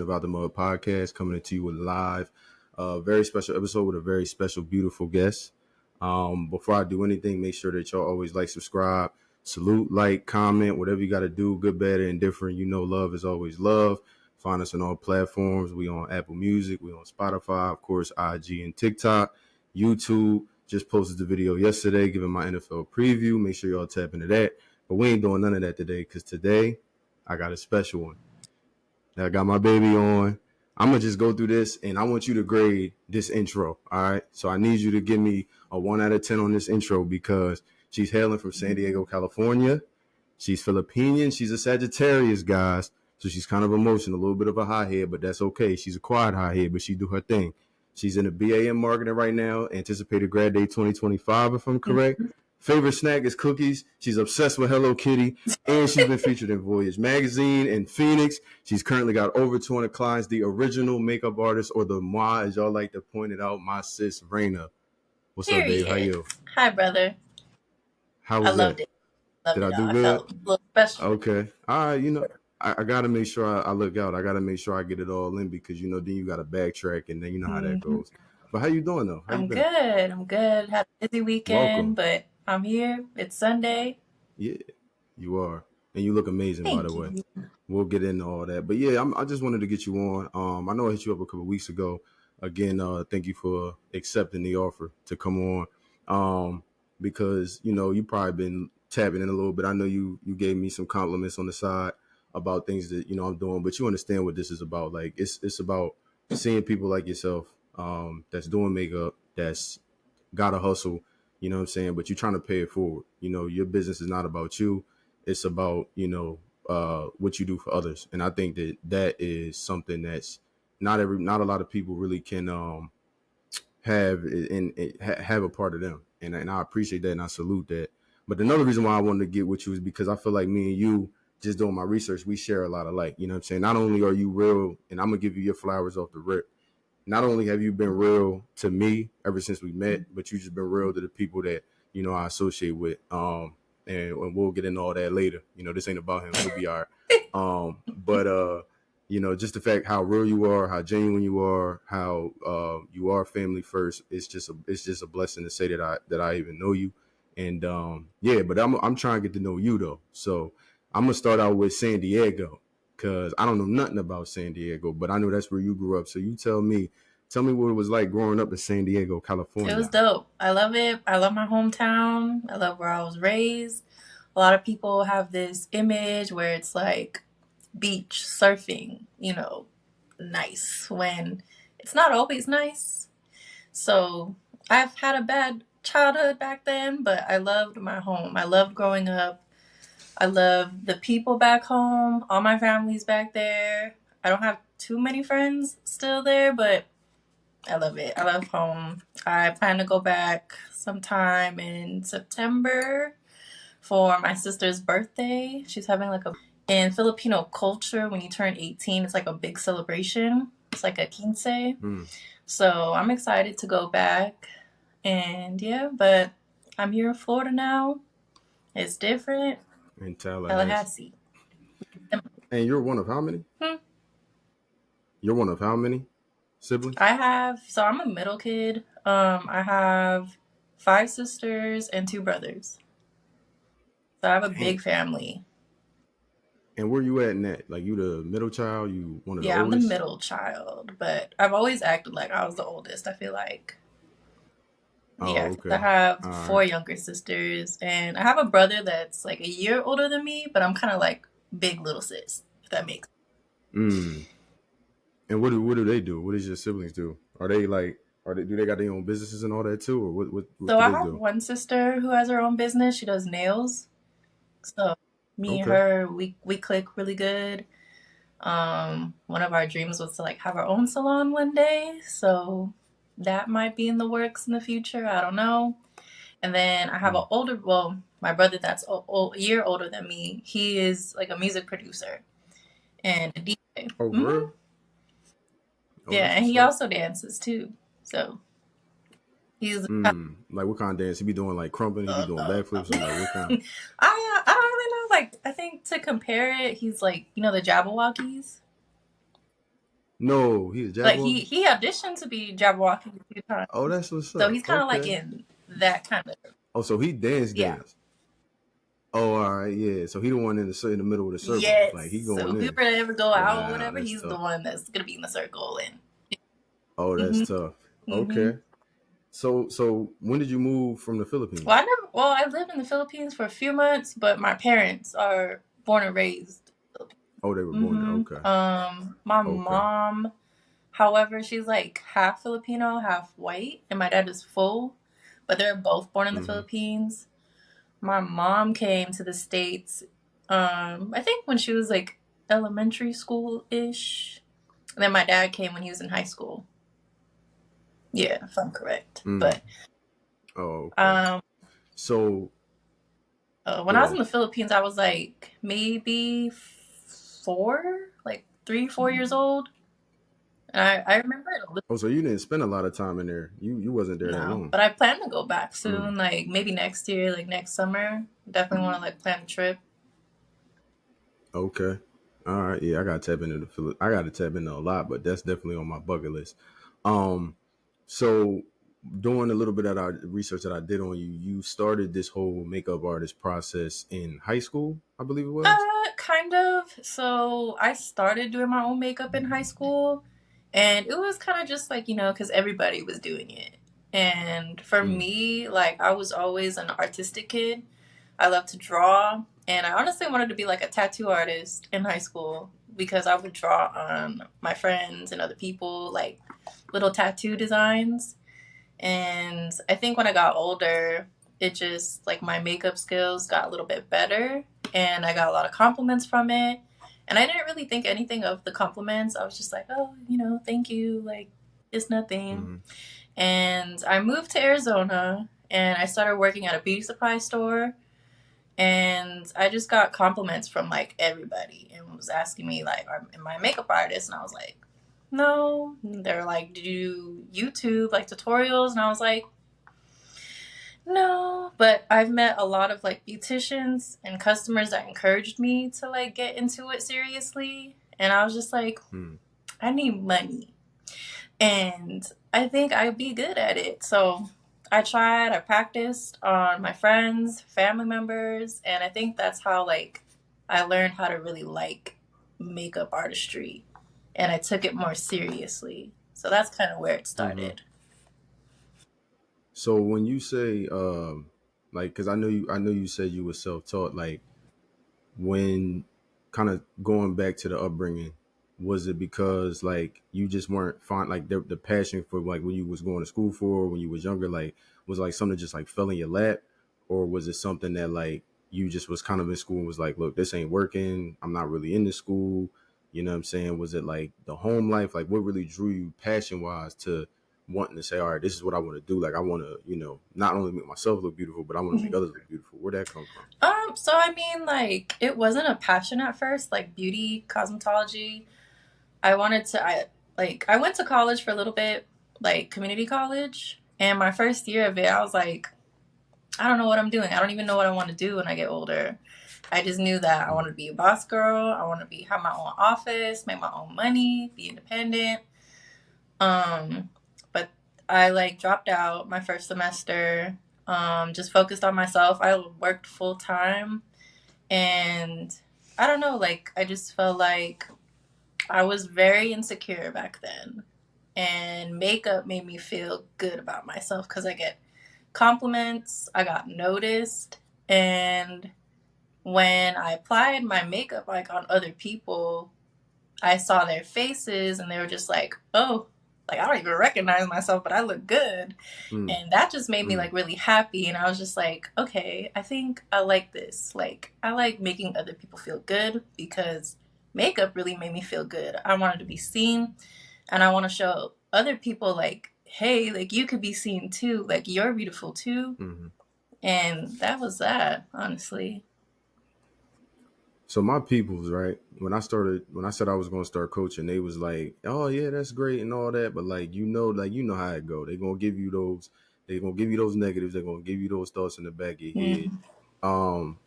of Out the Mud podcast, coming to you with live, very special episode with a very special, beautiful guest. Before I do anything, make sure that y'all always like, subscribe, salute, like, comment, whatever you got to do, good, bad, or indifferent. You know, love is always love. Find us on all platforms. We on Apple Music, we on Spotify, of course, IG and TikTok, YouTube. Just posted the video yesterday, giving my NFL preview. Make sure y'all tap into that. But we ain't doing none of that today, because today I got a special one. I got my baby on. I'm going to just go through this, and I want you to grade this intro, all right? So I need you to give me a 1 out of 10 on this intro, because she's hailing from San Diego, California. She's Filipinian. She's a Sagittarius, guys. So she's kind of emotional, a little bit of a hothead, but that's okay. She's a quiet hothead, but she do her thing. She's in a BA in marketing right now, anticipated grad day 2025, if I'm correct. Favorite snack is cookies. She's obsessed with Hello Kitty, and she's been featured in Voyage magazine and Phoenix. She's currently got over 200 clients, the original makeup artist, or the MUA, as y'all like to point it out, my sis, Rheyna. What's up, babe? How you? Hi, brother. How was I loved it. Did I do I good? felt a little special. Okay. All right, you know, I got to make sure I look out. I got to make sure I get it all in, because, you know, then you got to backtrack, and then you know how that goes. But how you doing, though? How you been? I'm good. Had a busy weekend, but I'm here. It's Sunday. Yeah, you are. And you look amazing, by the way. We'll get into all that. But yeah, I just wanted to get you on. I know I hit you up a couple of weeks ago. Again, thank you for accepting the offer to come on. Because, you know, you probably been tapping in a little bit. I know you gave me some compliments on the side about things that, you know, I'm doing, but you understand what this is about. Like, it's about seeing people like yourself that's doing makeup, that's got to hustle, you know what I'm saying? But you're trying to pay it forward. You know, your business is not about you. It's about, you know, what you do for others. And I think that is something that's not a lot of people really can have have a part of them. And I appreciate that, and I salute that. But another reason why I wanted to get with you is because I feel like me and you, just doing my research, we share a lot alike. You know what I'm saying? Not only are you real, and I'm going to give you your flowers off the rip, not only have you been real to me ever since we met, but you just been real to the people that, you know, I associate with. And we'll get into all that later. You know, this ain't about him. He'll be all right. But you know, just the fact how real you are, how genuine you are, how you are family first. It's just a blessing to say that I even know you. And yeah, but I'm trying to get to know you though. So I'm gonna start out with San Diego, because I don't know nothing about San Diego, but I know that's where you grew up. So you tell me what it was like growing up in San Diego, California. It was dope. I love it. I love my hometown. I love where I was raised. A lot of people have this image where it's like beach, surfing, you know, nice, when it's not always nice. So I've had a bad childhood back then, but I loved my home. I loved growing up. I love the people back home. All my family's back there. I don't have too many friends still there, but I love it. I love home. I plan to go back sometime in September for my sister's birthday. She's having like in Filipino culture, when you turn 18, it's like a big celebration. It's like a quince. So I'm excited to go back. And yeah, but I'm here in Florida now. It's different. In Tallahassee. And you're one of how many? You're one of how many siblings? I'm a middle kid. I have 5 sisters and 2 brothers. So I have a big family. And where you at in that? Like, you the middle child? You one of the oldest? Yeah, I'm the middle child, but I've always acted like I was the oldest, I feel like. Yeah, okay. I have 4 younger sisters, and I have a brother that's like a year older than me, but I'm kind of like big little sis, if that makes sense. And what do they do? What does your siblings do? Do they got their own businesses and all that too, or what so I have one sister who has her own business. She does nails. So me and her, we click really good. One of our dreams was to like have our own salon one day, so that might be in the works in the future. I don't know. And then I have my brother that's a year older than me. He is like a music producer and a DJ. Oh, really? Yeah, and he also dances too. So he's like, what kind of dance? He be doing like crumping? He be doing backflips? Or like, what kind? I don't really know. Like, I think to compare it, he's like, you know, the Jabberwockies. No, he's a Like Jabberwocky. he auditioned to be Jabberwocky a few times, Oh, that's what's so up. he's kind of like Okay. in that kind of Oh, so he yeah. dance. Oh, all right, yeah. So he the one in the middle of the circle, like he Yes. So going if we in. were to ever go out or Wow, whatever, that's he's the tough. one that's gonna be in the circle and. Oh, that's Mhm. tough. Mhm. Okay. So when did you move from the Well, Philippines? I never. Well, I lived in the Philippines for a few months, but my parents are born and raised. Oh, they were born there. Mm-hmm. Okay. My Okay. mom, however, she's like half Filipino, half white, and my dad is full, but they're both born in the Mm-hmm. Philippines. My mom came to the States, I think when she was like elementary school ish. And then my dad came when he was in high school. Yeah, if I'm correct. Mm. But Oh, okay. um, So when go I was in ahead. the Philippines, I was like maybe four, like 3, 4 years old. And I remember it a little. Oh, so you didn't spend a lot of time in there. You wasn't there that No, long. but I plan to go back Mm. soon, like maybe next year, like next summer. Definitely want to like plan a trip. Okay. All right. Yeah, I got to tap into I got to tap into a lot, but that's definitely on my bucket list. Um, so doing a little bit of our research that I did on you, you started this whole makeup artist process in high school, I believe it was. Kind of. So I started doing my own makeup in high school, and it was kind of just like, because everybody was doing it. And for Mm. me, like, I was always an artistic kid. I love to draw, and I honestly wanted to be like a tattoo artist in high school because I would draw on my friends and other people, like little tattoo designs. And I think when I got older, it just like my makeup skills got a little bit better and I got a lot of compliments from it. And I didn't really think anything of the compliments. I was just like, oh, thank you. Like, it's nothing. Mm-hmm. And I moved to Arizona and I started working at a beauty supply store. And I just got compliments from like everybody and was asking me, like, am I a makeup artist? And I was like, no. And they're like, do you YouTube like tutorials? And I was like, no, but I've met a lot of like beauticians and customers that encouraged me to like get into it seriously. And I was just like, Mm. I need money. And I think I'd be good at it. So I practiced on my friends, family members, and I think that's how like I learned how to really like makeup artistry. And I took it more seriously. So that's kind of where it Mm-hmm. started. So when you say, like, because I know you said you were self taught. Like, when kind of going back to the upbringing, was it because like you just weren't fond, like the passion for like when you was going to school for when you was younger, like was like something just like fell in your lap, or was it something that like you just was kind of in school and was like, look, this ain't working, I'm not really into school, you know what I'm saying? Was it like the home life, like what really drew you passion wise to wanting to say, all right, this is what I want to do, like I want to, not only make myself look beautiful, but I want to make others look beautiful? Where'd that come from? So I mean, like, it wasn't a passion at first, like beauty, cosmetology. I went to college for a little bit, like community college, and my first year of it, I was like, I don't know what I'm doing. I don't even know what I want to do when I get older. I just knew that I wanted to be a boss girl. I want to be have my own office, make my own money, be independent. But I like dropped out my first semester. Just focused on myself. I worked full time and I don't know, like I just felt like I was very insecure back then. And makeup made me feel good about myself because I get compliments, I got noticed, and when I applied my makeup like on other people, I saw their faces and they were just like, "Oh, like I don't even recognize myself, but I look good." Mm, And that just made me mm, like really happy and I was just like, "Okay, I think I like this. Like I like making other people feel good because makeup really made me feel good. I wanted to be seen and I want to show other people like, hey, like you could be seen too. Like you're beautiful too." mm. And that was that, honestly. So my peoples, right? When I said I was gonna start coaching, they was like, "Oh yeah, that's great and all that," but like you know how it go. They gonna give you those negatives. They're gonna give you those thoughts in the back of your head. Mm-hmm. Um,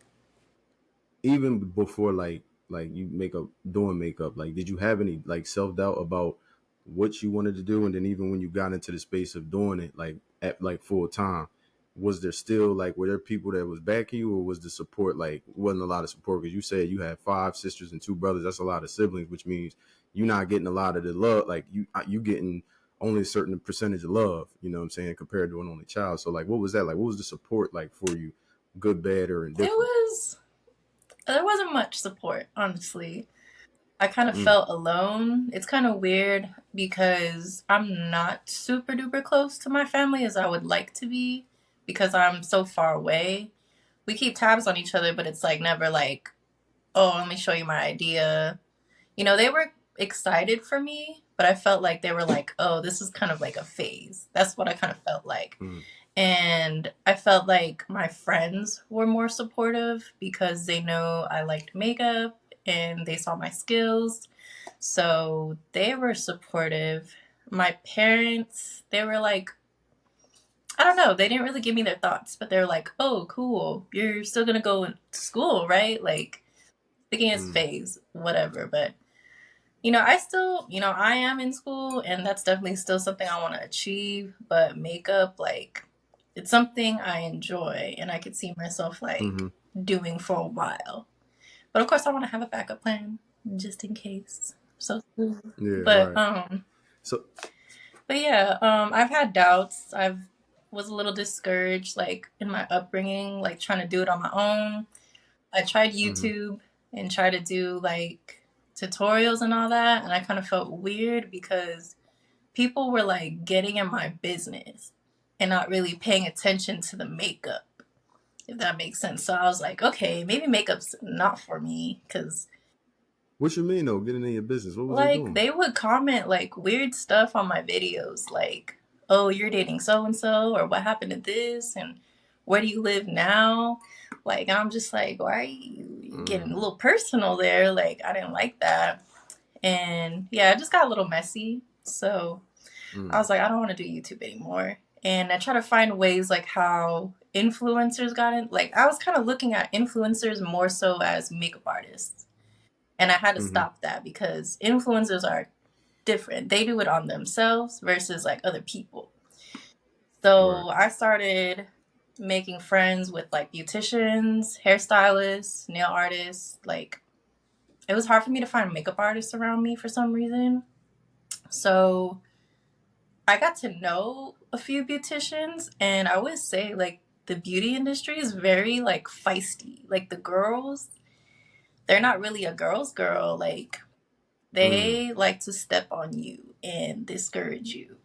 even before like like you doing makeup, like did you have any like self-doubt about what you wanted to do? And then even when you got into the space of doing it like at like full time, was there still like, were there people that was backing you, or was the support like, wasn't a lot of support? Because you said you had 5 sisters and 2 brothers. That's a lot of siblings, which means you're not getting a lot of the love. Like you getting only a certain percentage of love, you know what I'm saying, compared to an only child. So like, what was that like? What was the support like for you, good, bad, or It indifferent? was, there wasn't much support, honestly. I kind of Mm, felt alone. It's kind of weird because I'm not super duper close to my family as I would like to be because I'm so far away. We keep tabs on each other, but it's like never like, oh, let me show you my idea. You know, they were excited for me, but I felt like they were like, oh, this is kind of like a phase. That's what I kind of felt like. mm, And I felt like my friends were more supportive because they know I liked makeup and they saw my skills. So they were supportive. My parents, they were like, I don't know, they didn't really give me their thoughts, but they're like, oh, cool. You're still going to go to school, right? Like, thinking it's mm. phase, whatever. But you know, I still, you know, I am in school and that's definitely still something I want to achieve. But makeup, like, it's something I enjoy and I could see myself like Mm-hmm. doing for a while. But of course, I want to have a backup plan just in case. So, Yeah, but, right. So, yeah, I've had doubts. I've was a little discouraged, like in my upbringing, like trying to do it on my own. I tried mm-hmm, YouTube and tried to do like tutorials and all that, and I kind of felt weird because people were like getting in my business and not really paying attention to the makeup, if that makes sense. So I was like, okay, maybe makeup's not for me because what you mean though? Getting in your business? What was they like doing? they would comment like weird stuff on my videos, like, oh, you're dating so and so, or what happened to this, and where do you live now? Like, and I'm just like, why are you getting a Mm, little personal there? Like, I didn't like that. And yeah, it just got a little messy. So I mm, was like, I don't want to do YouTube anymore. And I try to find ways like how influencers got in. Like, I was kind of looking at influencers more so as makeup artists. And I had to mm-hmm. stop that because influencers are different. They do it on themselves versus like other people. Right. So I started making friends with like beauticians, hairstylists, nail artists. Like, it was hard for me to find makeup artists around me for some reason. So I got to know a few beauticians, and I would say like the beauty industry is very like feisty. Like the girls, they're not really a girl's girl. Like Mm, they like to step on you and discourage you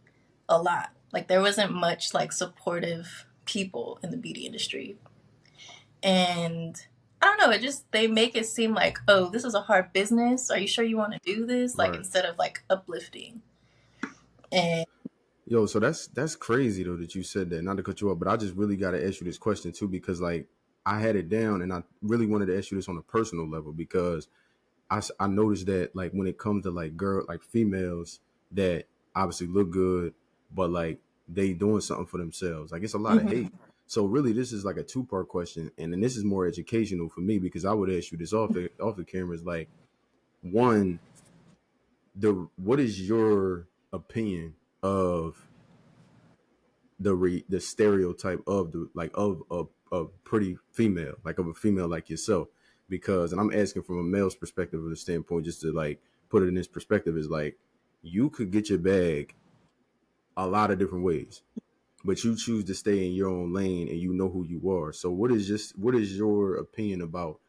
a lot. Like there wasn't much like supportive people in the beauty industry. And I don't know, it just they make it seem like, oh, this is a hard business. Are you sure you want to do this? Like right. instead of like uplifting. And Yo, so that's crazy though that you said that. Not to cut you up, but I just really got to ask you this question too, because like I had it down, and I really wanted to ask you this on a personal level, because I noticed that like when it comes to like like females that obviously look good, but like they doing something for themselves, like it's a lot of mhm. hate. So really, this is like a two-part question, and then this is more educational for me, because I would ask you this off the cameras. Like, one, what is your opinion of the stereotype of the like of a pretty female, like of a female like yourself? Because, and I'm asking from a male's perspective of the standpoint, just to like put it in this perspective, is like you could get your bag a lot of different ways, but you choose to stay in your own lane and you know who you are. So what is your opinion about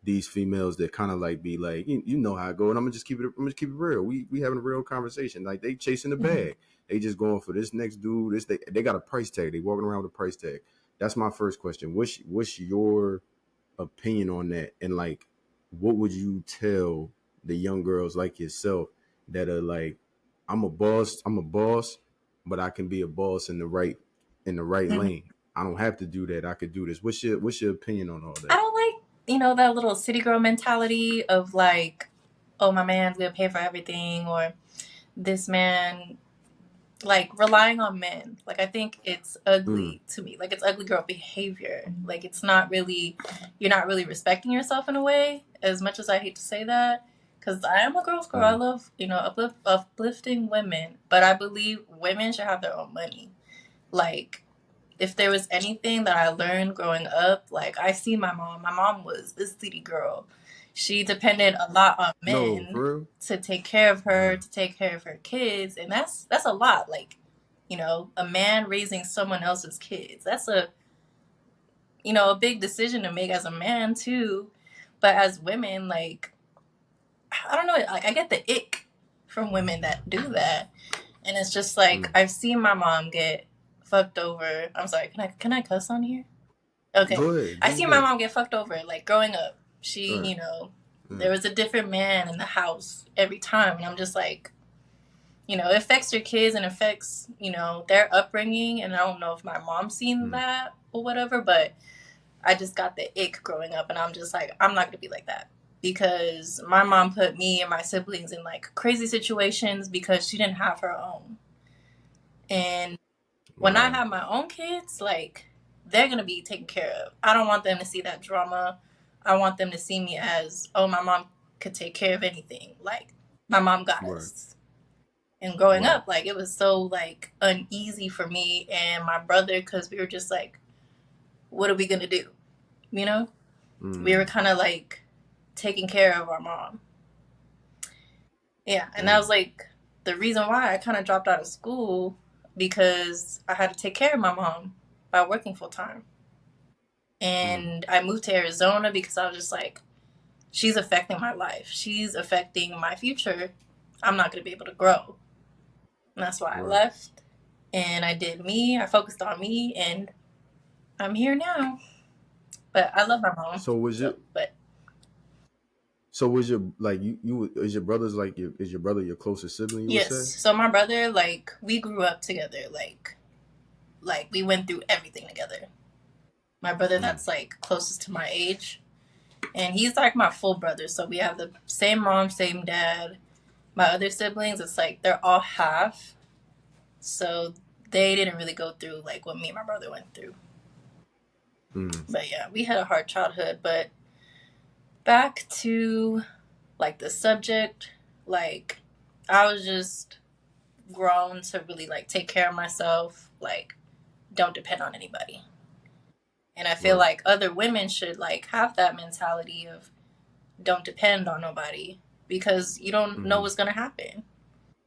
these females that kind of like be like, you know how I go, and I'm gonna just keep it real. We having a real conversation. Like they chasing the Mhm. bag. They just going for this next dude. They got a price tag. They walking around with a price tag. That's my first question. What's your opinion on that? And like, what would you tell the young girls like yourself that are like, I'm a boss, but I can be a boss in the right Mhm. lane. I don't have to do that. I could do this. What's your opinion on all I that? don't like, you know, that little city girl mentality of like, oh, my man's gonna pay for everything, or this man, like relying on men. Like I think it's Mm. ugly to me. Like it's ugly girl behavior. Like it's not really, you're not really respecting yourself in a way. As much as I hate to say that, because I am a girl's girl. I Mm. love uplifting women, but I believe women should have their own money. Like if there was anything that I learned growing up, like I see my mom. My mom was this city girl. She depended a lot on No, men for real. to take care of her, Mm. to take care of her kids, and that's a lot. Like, a man raising someone else's kids. That's a big decision to make as a man too. But as women, like I don't know, like I get the ick from women that do that. And it's just like Mm. I've seen my mom get fucked over. I'm sorry, can I cuss on here? Okay. Go ahead. I Go seen my ahead. mom get fucked over, like growing up. All She, right. there Mm. was a different man in the house every time. And I'm just like, it affects your kids and affects, their upbringing. And I don't know if my mom seen Mm. that or whatever, but I just got the ick growing up. And I'm just like, I'm not going to be like that. Because my mom put me and my siblings in like crazy situations because she didn't have her own. And when I Wow. have my own kids, like they're gonna be taken care of. I don't want them to see that drama. I want them to see me as, oh, my mom could take care of anything. Like my mom got Right. us. And growing Right. up, like it was so like uneasy for me and my brother because we were just like, what are we gonna do? You know, we were Mm. kind of like taking care of our mom. Yeah, and that was Dang. like the reason why I kind of dropped out of school because I had to take care of my mom by working full time. Mm. And I moved to Arizona because I was just like, she's affecting my life. She's affecting my future. I'm not going to be able to grow. And that's why I Right. left. And I did me. I focused on me, and I'm here now. But I love my mom. So was So, your but so was your like you is your brother's like your is your brother your closest sibling, you would yes. say? So my brother, like, we grew up together. Like we went through everything together. My brother, Mm. that's like closest to my age, and he's like my full brother. So we have the same mom, same dad. My other siblings, it's like they're all half. So they didn't really go through like what me and my brother went through. Mm. But yeah, we had a hard childhood. But back to like the subject, like I was just grown to really like take care of myself, like don't depend on anybody. And I feel Right. like other women should like have that mentality of don't depend on nobody because you don't know Mm-hmm. what's going to happen.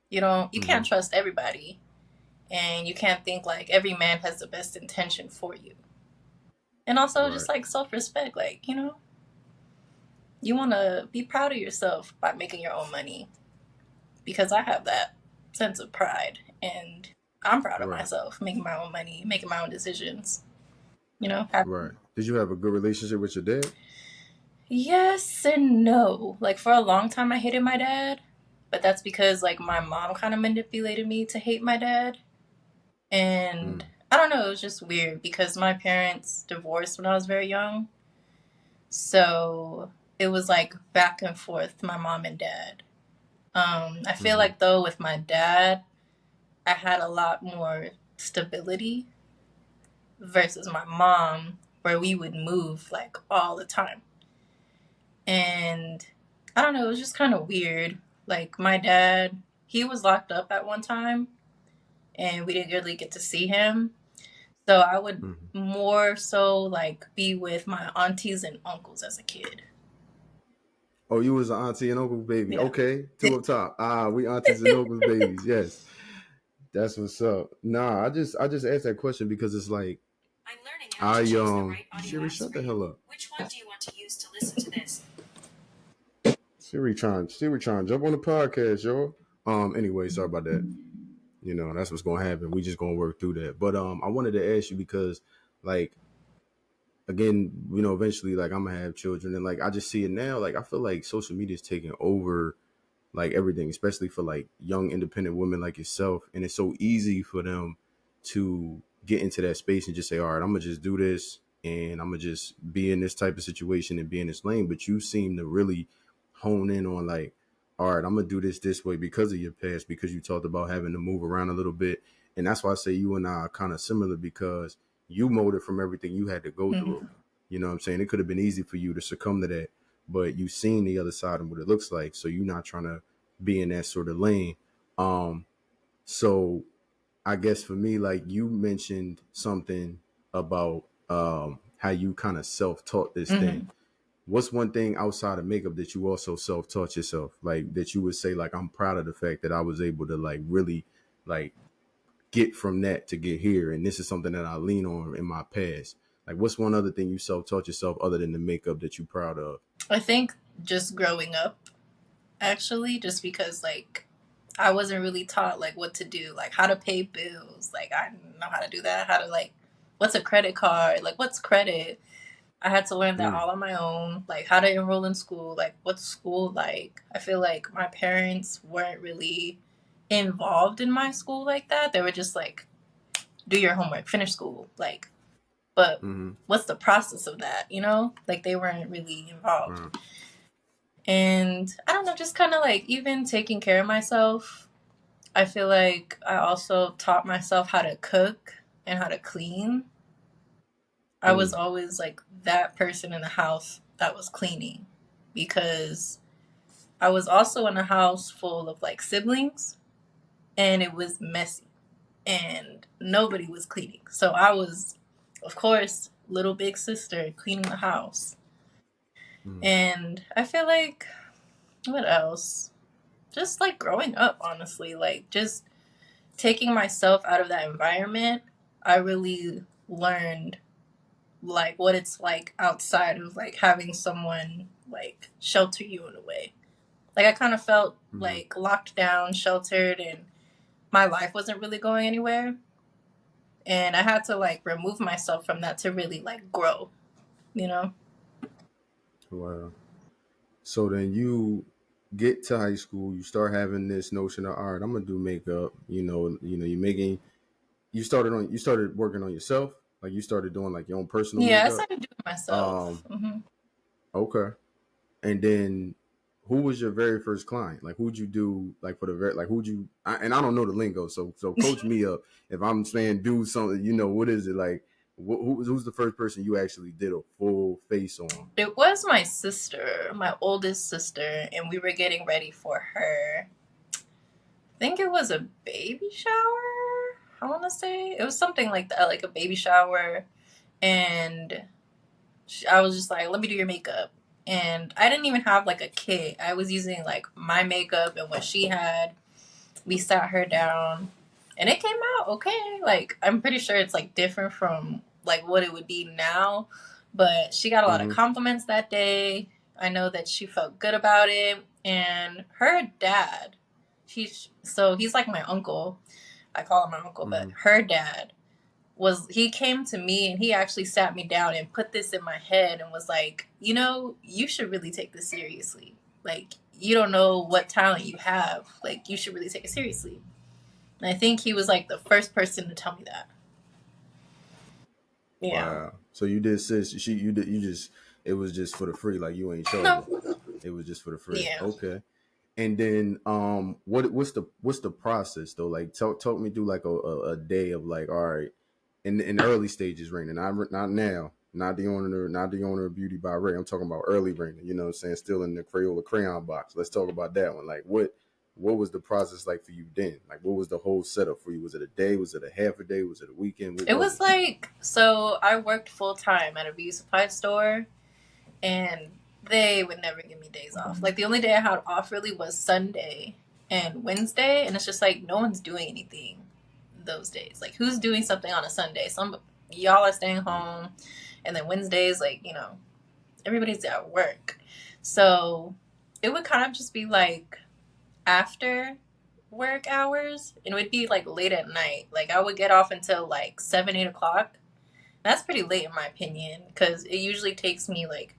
You Mm-hmm. can't trust everybody and you can't think like every man has the best intention for you. And also just Right. like self-respect, like, you want to be proud of yourself by making your own money because I have that sense of pride and I'm proud of Right. myself making my own money, making my own decisions, have. Right. Did you have a good relationship with your dad? Yes and no. Like for a long time I hated my dad, but that's because like my mom kind of manipulated me to hate my dad. And Mm. I don't know, it was just weird because my parents divorced when I was very young. So it was like back and forth, my mom and dad. I feel Mm-hmm. like though with my dad, I had a lot more stability versus my mom, where we would move like all the time. And I don't know, it was just kind of weird. Like my dad, he was locked up at one time and we didn't really get to see him. So I would Mm-hmm. more so like be with my aunties and uncles as a kid. Oh, you was an auntie and uncle baby. Yeah. Okay, two up top. Ah, we aunties and uncles babies. Yes, that's what's up. Nah, I just asked that question because it's like I'm learning how to I choose the right audio Siri, apps shut for the you. hell up. Which one do you want to use to listen to this? Siri trying to jump on the podcast, yo. Anyway, sorry about that. That's what's gonna happen. We just gonna work through that. But I wanted to ask you because like again, eventually like I'm gonna have children and like I just see it now. Like I feel like social media is taking over like everything, especially for like young independent women like yourself. And it's so easy for them to get into that space and just say, all right, I'm gonna just do this and I'm gonna just be in this type of situation and be in this lane. But you seem to really hone in on like, all right, I'm gonna do this way because of your past, because you talked about having to move around a little bit. And that's why I say you and I are kind of similar, because you molded from everything you had to go through. Mm-hmm. You know what I'm saying? It could have been easy for you to succumb to that, but you've seen the other side and what it looks like. So you're not trying to be in that sort of lane. So I guess for me, like you mentioned something about how you kind of self-taught this thing. Mm-hmm. What's one thing outside of makeup that you also self-taught yourself, like that you would say, like, I'm proud of the fact that I was able to like really like get from that to get here, and this is something that I lean on in my past. Like, what's one other thing you self-taught yourself other than the makeup that you proud of? I think just growing up, actually, just because like I wasn't really taught like what to do, like how to pay bills. Like I didn't know how to do that. How to like what's a credit card? Like what's credit? I had to learn that Mm, all on my own. Like how to enroll in school. Like what's school like? I feel like my parents weren't really involved in my school like that. They were just like, do your homework, finish school. Like, but mm-hmm. what's the process of that? You know, like they weren't really involved. And I don't know, just kind of like even taking care of myself. I feel like I also taught myself how to cook and how to clean. I was Mm, always like that person in the house that was cleaning because I was also in a house full of like siblings and it was messy and nobody was cleaning. So I was, of course, little big sister cleaning the house. mm, And I feel like, what else? Just like growing up, honestly, like just taking myself out of that environment, I really learned like what it's like outside of like having someone like shelter you in a way. Like I kind of felt mm-hmm. like locked down, sheltered, and my life wasn't really going anywhere. And I had to like remove myself from that to really like grow, you know? Wow. So then you get to high school, you start having this notion of, all right, I'm gonna do makeup. You're making. You started working on yourself, like you started doing like your own personal Yeah, I makeup. started doing myself. Um, okay. And then who was your very first client? Like who'd you do like for the very like who'd you and I don't know the lingo, so coach me up. If I'm saying do something, what is it like? Who's the first person you actually did a full face on? It was my sister, my oldest sister, and we were getting ready for her. I think it was a baby shower. I want to say it was something like that, like a baby shower, and I was just like, "Let me do your makeup." And I didn't even have like a kit. I was using like my makeup and what she had. We sat her down, and it came out okay. Like I'm pretty sure it's like different from like what it would be now, but she got a lot of Mm-hmm. compliments that day. I know that she felt good about it, and her dad, he's like my uncle. I call him my uncle, but Mm-hmm. her dad he came to me and he actually sat me down and put this in my head and was like, you should really take this seriously. Like, you don't know what talent you have. Like, you should really take it seriously. And I think he was like the first person to tell me that. Yeah. Wow. So you did sis you did you just it was just for the free, like you ain't charging. No. It was just for the free. Yeah. Okay. And then what's the process though? Like talk me through like a day of like, all right, in the early stages, Rheyna, not now, not the owner of Beauty by Ray. I'm talking about early Rheyna, you know what I'm saying, still in the Crayola crayon box. Let's talk about that one. Like what was the process like for you then? Like what was the whole setup for you? Was it a day? Was it a half a day? Was it a weekend? What It was was it? like, so I worked full time at a beauty supply store and they would never give me days off. Like the only day I had off really was Sunday and Wednesday, and it's just like no one's doing anything those days. Like who's doing something on a Sunday? Some y'all are staying home, and then Wednesdays, like everybody's at work, so it would kind of just be like after work hours, and it would be like late at night. Like I would get off until like 7, 8 o'clock. That's pretty late in my opinion because it usually takes me like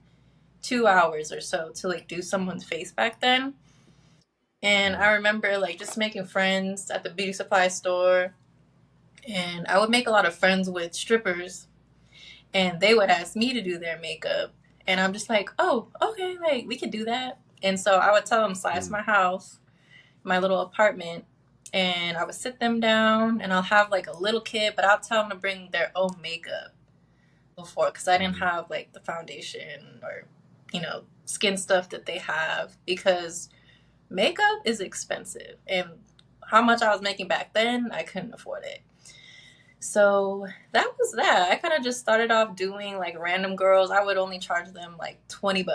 2 hours or so to like do someone's face back then. And Mm, I remember like just making friends at the beauty supply store. And I would make a lot of friends with strippers and they would ask me to do their makeup. And I'm just like, oh, okay, like we could do that. And so I would tell them slice my house, my little apartment, and I would sit them down and I'll have like a little kid, but I'll tell them to bring their own makeup before, because I didn't have like the foundation or, you know, skin stuff that they have, because makeup is expensive. And how much I was making back then, I couldn't afford it. So that was that. I kind of just started off doing like random girls. I would only charge them like $20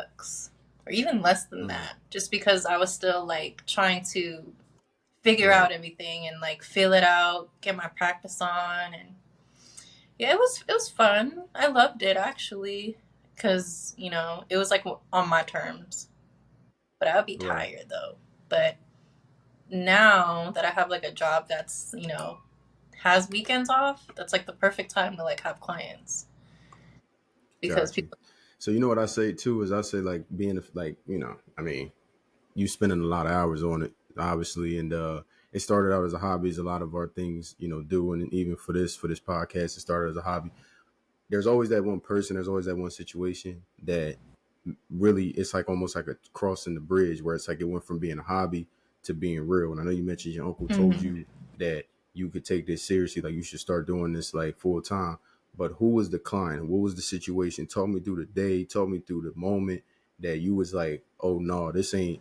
or even less than that, just because I was still like trying to figure out everything and like feel it out, get my practice on. And yeah, it was fun. I loved it actually, because, you know, it was like on my terms. But I would be tired though. But now that I have like a job that's, you know, has weekends off, that's like the perfect time to like have clients. Because Gotcha. people, So you know what I say too is I say like being like, you know, I mean, you spending a lot of hours on it, obviously, and it started out as a hobby, as a lot of our things, you know, do, and even for this podcast, it started as a hobby. There's always that one person, there's always that one situation that really, it's like almost like a crossing the bridge, where it's like it went from being a hobby to being real. And I know you mentioned your uncle told you that you could take this seriously, like you should start doing this like full time. But who was the client? What was the situation? Talk me through the day. Talk me through the moment that you was like, oh no, this ain't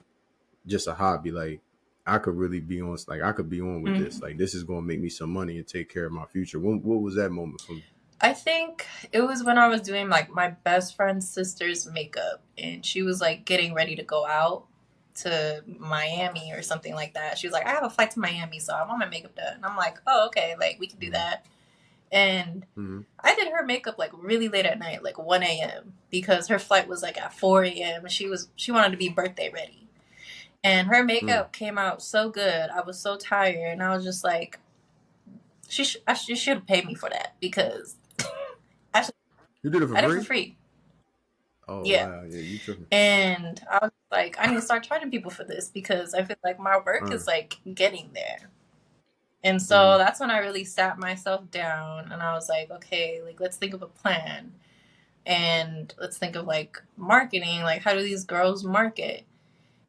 just a hobby. Like I could really be on. Like I could be on with this. Like this is going to make me some money and take care of my future. What was that moment for you? I think it was when I was doing like my best friend's sister's makeup, and she was like getting ready to go out to Miami or something like that. She was like, I have a flight to Miami, so I want my makeup done. And I'm like, oh, okay, like we can do that. And I did her makeup like really late at night, like 1 a.m. because her flight was like at 4 a.m. and she wanted to be birthday ready. And her makeup came out so good. I was so tired, and I was just like, she should pay me for that, because You did it for I did it for free? free. Oh Yeah. wow, yeah, you tripping. And I was like, I need to start charging people for this, because I feel like my work is like getting there. And so that's when I really sat myself down and I was like, okay, like let's think of a plan. And let's think of like marketing, like how do these girls market?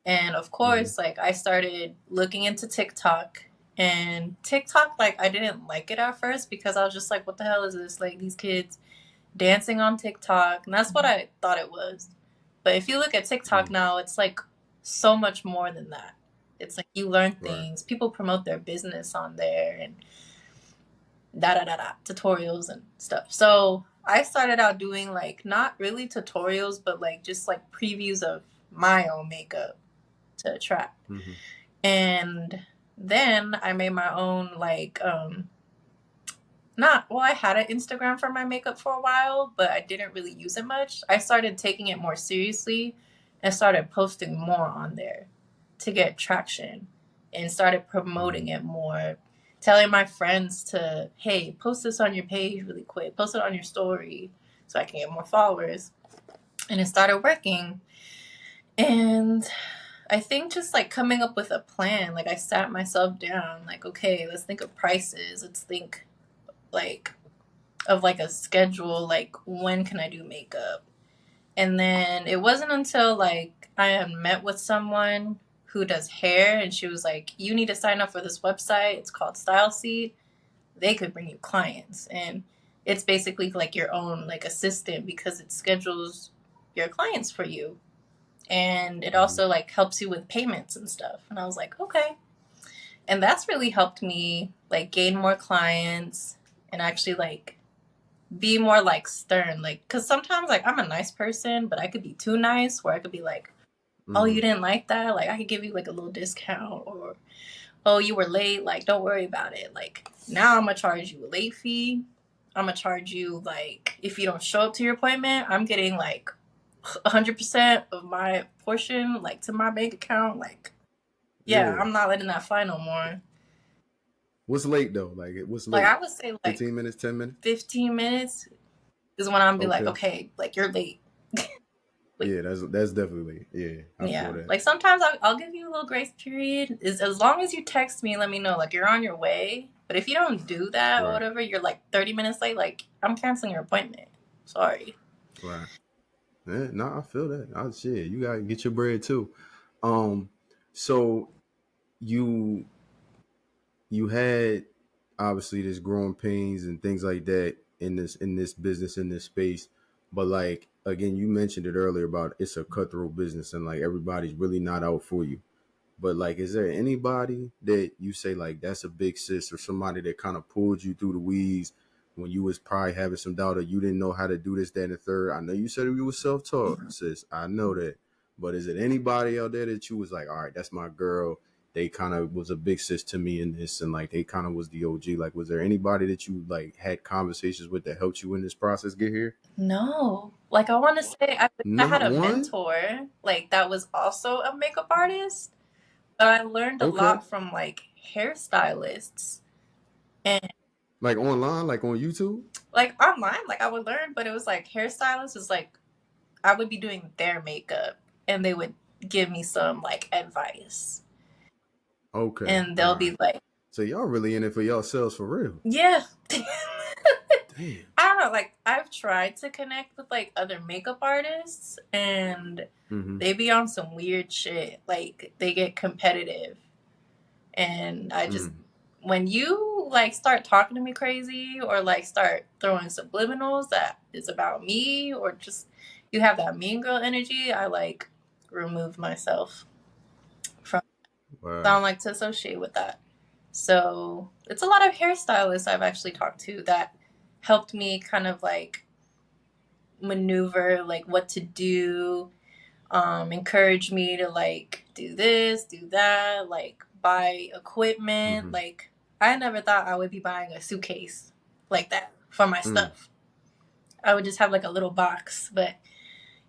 And of course, like I started looking into TikTok. And TikTok, like I didn't like it at first, because I was just like, what the hell is this? Like these kids dancing on TikTok. And that's what I thought it was. But if you look at TikTok now, it's like so much more than that. It's like you learn things. People promote their business on there and tutorials and stuff. So I started out doing like not really tutorials, but like just like previews of my own makeup to attract. And then I made my own like I had an Instagram for my makeup for a while, but I didn't really use it much. I started taking it more seriously and started posting more on there to get traction, and started promoting it more, telling my friends to, hey, post this on your page really quick, post it on your story so I can get more followers. And it started working. And I think just like coming up with a plan, like I sat myself down, like, okay, let's think of prices. Let's think like of like a schedule, like when can I do makeup? And then it wasn't until like I had met with someone who does hair, and she was like, you need to sign up for this website, it's called Style Seed. They could bring you clients, and it's basically like your own like assistant, because it schedules your clients for you, and it also like helps you with payments and stuff. And I was like, okay. And that's really helped me like gain more clients and actually like be more like stern, like, because sometimes like I'm a nice person, but I could be too nice, where I could be like, oh, you didn't like that, like I could give you like a little discount, or oh, you were late, like don't worry about it. Like now I'm gonna charge you a late fee. I'm gonna charge you like if you don't show up to your appointment, I'm getting like 100% of my portion like to my bank account. Like yeah, I'm not letting that fly no more. What's late though? Like what's Like late? I would say like 15 minutes, 10 minutes. 15 minutes is when I'm be like, Okay. okay, like you're late. Like, Yeah, that's definitely late. Yeah, I feel that. like sometimes I'll give you a little grace period. Is as long as you text me and let me know like you're on your way. But if you don't do that or whatever, you're like 30 minutes late, like I'm canceling your appointment. Sorry. Right. Yeah, no, I feel that. Shit, you gotta get your bread too. So you you had obviously this growing pains and things like that in this business in this space, but like again, you mentioned it earlier about it's a cutthroat business and like everybody's really not out for you. But like, is there anybody that you say like that's a big sis or somebody that kind of pulled you through the weeds when you was probably having some doubt or you didn't know how to do this, that, and the third? I know you said you was self-taught, sis. I know that. But is it anybody out there that you was like, all right, that's my girl. They kind of was a big sis to me in this, and like they kind of was the OG. Like, was there anybody that you like had conversations with that helped you in this process get here? No. Like, I want to say I wish I had Not a one. mentor, like, that was also a makeup artist. But I learned a Okay. lot from, like, hairstylists and, Like online, like on YouTube. like, online. Like, I would learn, but it was like hairstylists is like, I would be doing their makeup and they would give me some, like, advice. Okay. And All they'll right. be like, So y'all really in it for yourselves for real. yeah. Damn. I don't know, like I've tried to connect with like other makeup artists and Mm-hmm. they be on some weird shit. Like they get competitive and I just Mm. when you like start talking to me crazy or like start throwing subliminals that is about me or just you have that mean girl energy, I like remove myself from I Wow. don't like to associate with that. So it's a lot of hairstylists I've actually talked to that helped me kind of like maneuver like what to do, encourage me to like do this, do that, like buy equipment. Mm-hmm. Like I never thought I would be buying a suitcase like that for my Mm. stuff. I would just have like a little box, but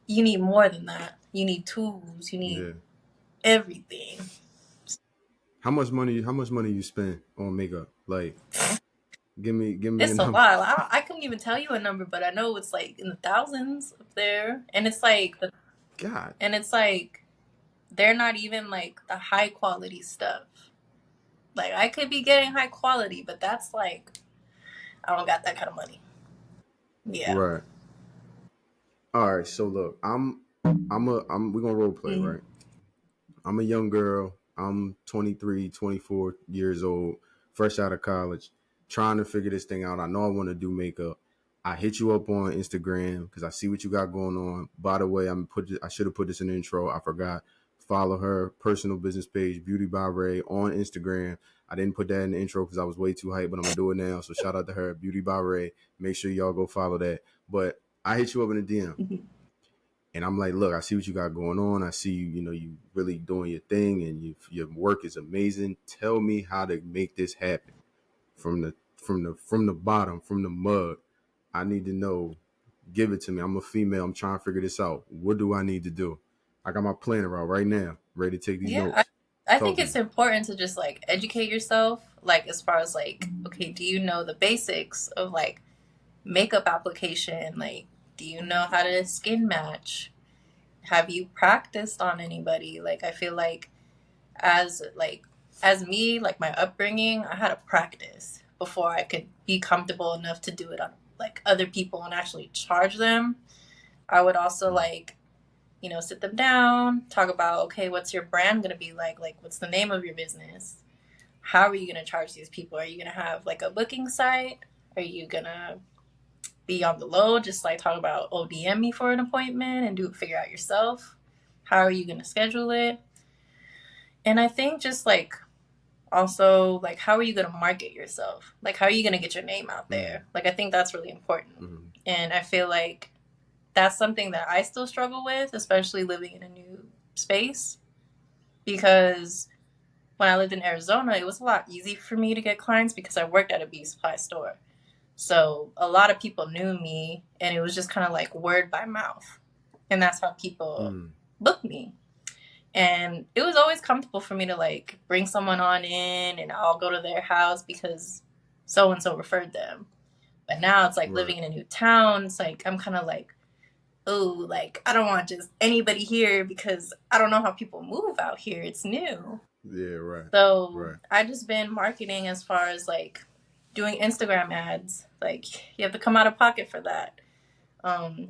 you need more than that. You need tools, you need Yeah. everything. How much money? How much money you spend on makeup? Like, give me a It's a number. lot. I couldn't even tell you a number, but I know it's like in the thousands up there. And it's like God. and it's like they're not even like the high quality stuff. Like I could be getting high quality, but that's like I don't got that kind of money. Yeah. Right. All right. So look, I'm. We're gonna role play, Mm-hmm. right? I'm a young girl. I'm 23, 24 years old, fresh out of college, trying to figure this thing out. I know I want to do makeup. I hit you up on Instagram because I see what you got going on. By the way, I should have put this in the intro. I forgot. Follow her personal business page, Beauty by Ray, on Instagram. I didn't put that in the intro because I was way too hype, but I'm gonna do it now. So shout out to her, Beauty by Ray. Make sure y'all go follow that. But I hit you up in the DM. Mm-hmm. And I'm like, look, I see what you got going on. I see you really doing your thing, and your work is amazing. Tell me how to make this happen from the bottom, from the mud. I need to know. Give it to me. I'm a female. I'm trying to figure this out. What do I need to do? I got my planner out right now, ready to take these Yeah. notes. I Talk think to it's me. important to just like educate yourself, like as far as like, okay, do you know the basics of like makeup application? Like, do you know how to skin match? Have you practiced on anybody? Like I feel as like as me, like my upbringing, I had to practice before I could be comfortable enough to do it on like other people and actually charge them. I would also Mm. like, sit them down, talk about okay, what's your brand gonna be like? Like what's the name of your business? How are you gonna charge these people? Are you gonna have like a booking site? Are you gonna be on the low, just like talk about ODM me for an appointment and do figure out yourself? How are you gonna schedule it? And I think just like also like how are you going to market yourself, like how are you going to get your name out Mm. there, like I think that's really important. Mm. And I feel like that's something that I still struggle with, especially living in a new space, because when I lived in Arizona it was a lot easier for me to get clients because I worked at a beauty supply store, so a lot of people knew me and it was just kind of like word by mouth, and that's how people Mm. booked me. And it was always comfortable for me to like bring someone on in and I'll go to their house because so and so referred them. But now it's like Right. living in a new town. It's like I'm kind of like, oh, like I don't want just anybody here because I don't know how people move out here. It's new. Yeah. Right. So Right. I just been marketing as far as like doing Instagram ads. Like you have to come out of pocket for that.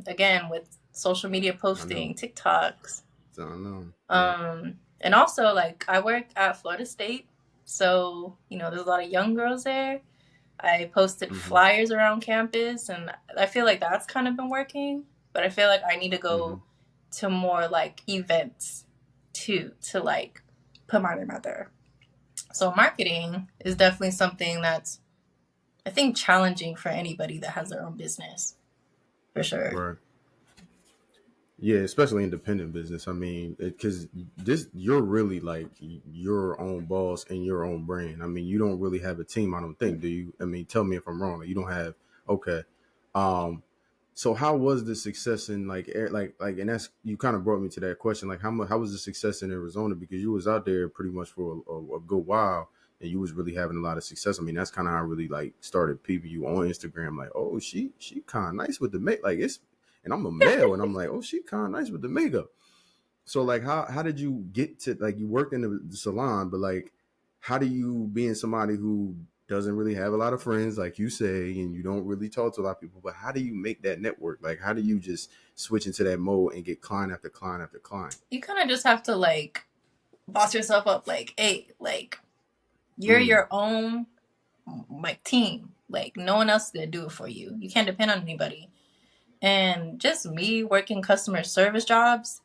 Again, with social media I know. posting, TikToks. I know. Yeah. Um, And also, like, I work at Florida State, so there's a lot of young girls there. I posted Mm-hmm. flyers around campus, and I feel like that's kind of been working. But I feel like I need to Mm-hmm. go to more like events too, to like put my name out there. So marketing is definitely something that's, I think, challenging for anybody that has their own business, for sure. Right. Yeah, especially independent business. I mean, because you're really like your own boss and your own brand. I mean, you don't really have a team. I don't think. Do you? I mean, tell me if I'm wrong. Like, you don't have. Okay. Um. So how was the success in and that's you kind of brought me to that question. Like, how was the success in Arizona, because you was out there pretty much for a good while and you was really having a lot of success. I mean, that's kind of how I really like started peeping you on Instagram. Like, oh, she kind of nice with the make. Like, it's and I'm a male, and I'm like, oh, she kind of nice with the makeup. So like, how did you get to, like, you worked in the salon, but like, how do you, being somebody who doesn't really have a lot of friends, like you say, and you don't really talk to a lot of people, but how do you make that network? Like, how do you just switch into that mode and get client after client after client? You kind of just have to like boss yourself up. Like, hey, like you're your own like team. Like no one else is gonna do it for you. You can't depend on anybody. And just me working customer service jobs,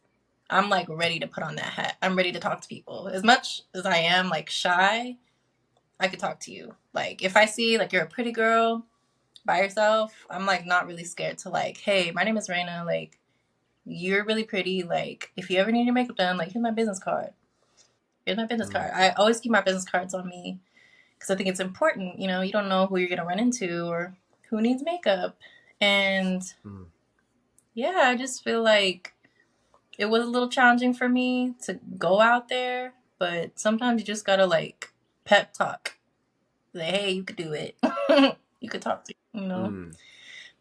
I'm like ready to put on that hat. I'm ready to talk to people. As much as I am like shy, I could talk to you. Like if I see like you're a pretty girl by yourself, I'm like not really scared to like, hey, my name is Rheyna. Like you're really pretty. Like if you ever need your makeup done, like here's my business card. Here's my business card. I always keep my business cards on me because I think it's important. You don't know who you're gonna run into or who needs makeup. And yeah, I just feel like it was a little challenging for me to go out there, but sometimes you just gotta like pep talk. Like, hey, you could do it. You could talk to.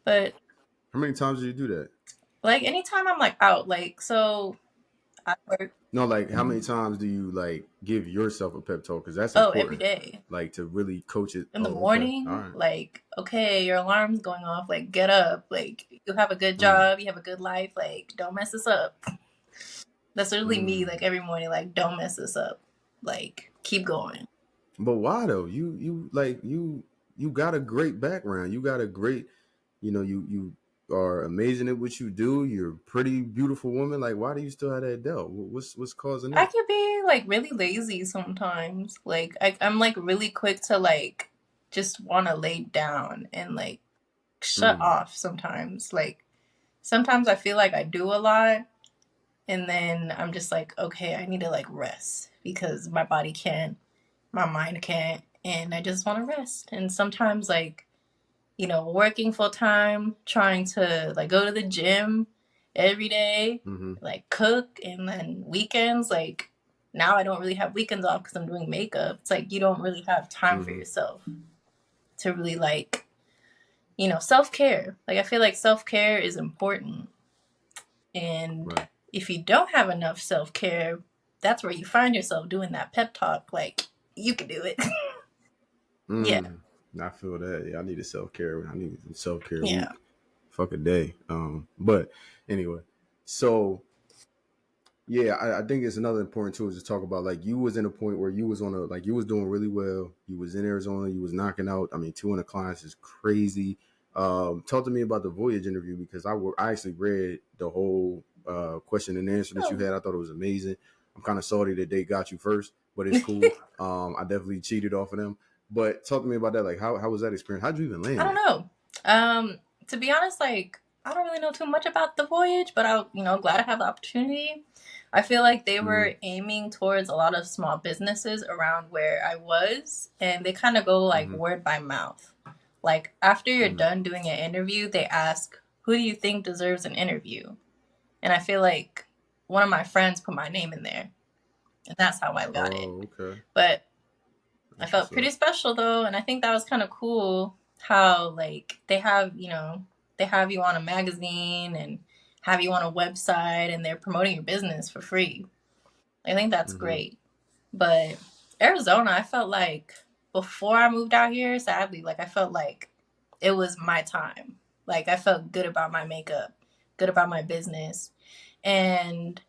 But How many times do you do that? like anytime I'm like out, like so I work No, like, how many times do you like give yourself a pep talk? Because that's every important, day. like, to really coach it. In the Oh, okay, all morning, right. like, okay, your alarm's going off, like get up, like you have a good job, you have a good life, like don't mess this up. That's literally me, like every morning, like don't mess this up. Like keep going. But why though? You got a great background. You got a great, you are amazing at what you do. You're a pretty beautiful woman. Like, why do you still have that doubt? What's causing I that? could be like really lazy sometimes. Like I'm like really quick to like just want to lay down and like shut off sometimes. Like sometimes I feel like I do a lot and then I'm just like, okay, I need to like rest because my body can't, my mind can't, and I just want to rest. And sometimes like, working full time, trying to like go to the gym every day, like cook, and then weekends, like now I don't really have weekends off because I'm doing makeup. It's like you don't really have time for yourself to really like, self care. Like I feel like self care is important. And Right. if you don't have enough self care, that's where you find yourself doing that pep talk. Like, you can do it. Yeah. I feel that. Yeah, I need a self care. I need a self care Yeah. week. Fuck a day. But anyway, so yeah, I think it's another important too is to talk about, like, you was in a point where you was on a, like, you was doing really well. You was in Arizona. You was knocking out. I mean, 200 clients is crazy. Talk to me about the Voyage interview, because I actually read the whole question and answer that you Oh. had. I thought it was amazing. I'm kind of salty that they got you first, but it's cool. I definitely cheated off of them. But talk to me about that. Like, how was that experience? How'd you even I land don't there? know. To be honest, like, I don't really know too much about the voyage, but I'm, glad I have the opportunity. I feel like they were aiming towards a lot of small businesses around where I was, and they kind of go like word by mouth. Like, after you're done doing an interview, they ask, who do you think deserves an interview? And I feel like one of my friends put my name in there, and that's how I got it. Oh, okay. But I That's felt what's pretty up. special though, and I think that was kind of cool how like they have you on a magazine and have you on a website and they're promoting your business for free. I think that's great. But Arizona, I felt like before I moved out here, sadly, like I felt like it was my time. Like I felt good about my makeup, good about my business, and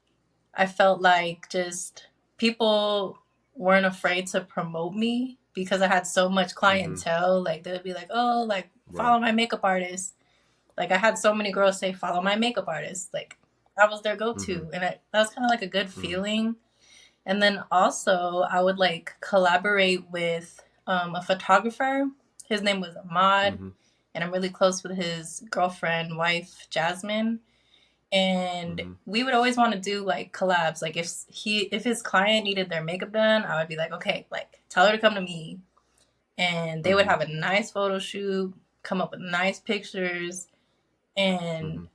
I felt like just people weren't afraid to promote me because I had so much clientele. Like they would be like, oh, like follow my makeup artist. Like I had so many girls say, follow my makeup artist. Like that was their go-to. And that was kind of like a good feeling. And then also I would like collaborate with a photographer. His name was Ahmad. And I'm really close with his girlfriend, wife, Jasmine. And we would always want to do like collabs. Like if his client needed their makeup done, I would be like, okay, like tell her to come to me. And they would have a nice photo shoot, come up with nice pictures. And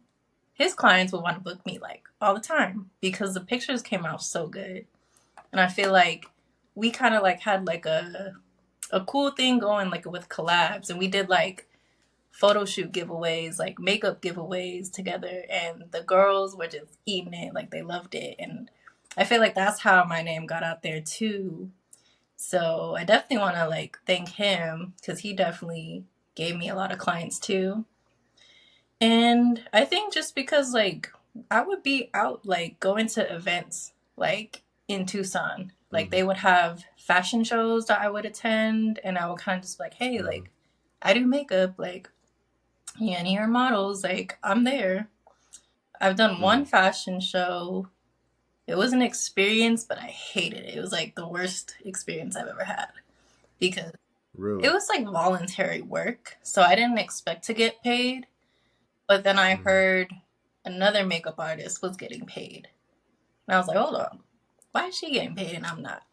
his clients would want to book me like all the time because the pictures came out so good. And I feel like we kind of like had like a cool thing going like with collabs, and we did like photo shoot giveaways, like makeup giveaways together, and the girls were just eating it, like they loved it. And I feel like that's how my name got out there too. So I definitely want to like thank him because he definitely gave me a lot of clients too. And I think just because like I would be out like going to events like in Tucson, like they would have fashion shows that I would attend, and I would kind of just like, hey, like I do makeup, like yeah, any of your models, like I'm there. I've done one fashion show. It was an experience, but I hated it. It was like the worst experience I've ever had because it was like voluntary work. So I didn't expect to get paid. But then I heard another makeup artist was getting paid. And I was like, hold on, why is she getting paid and I'm not?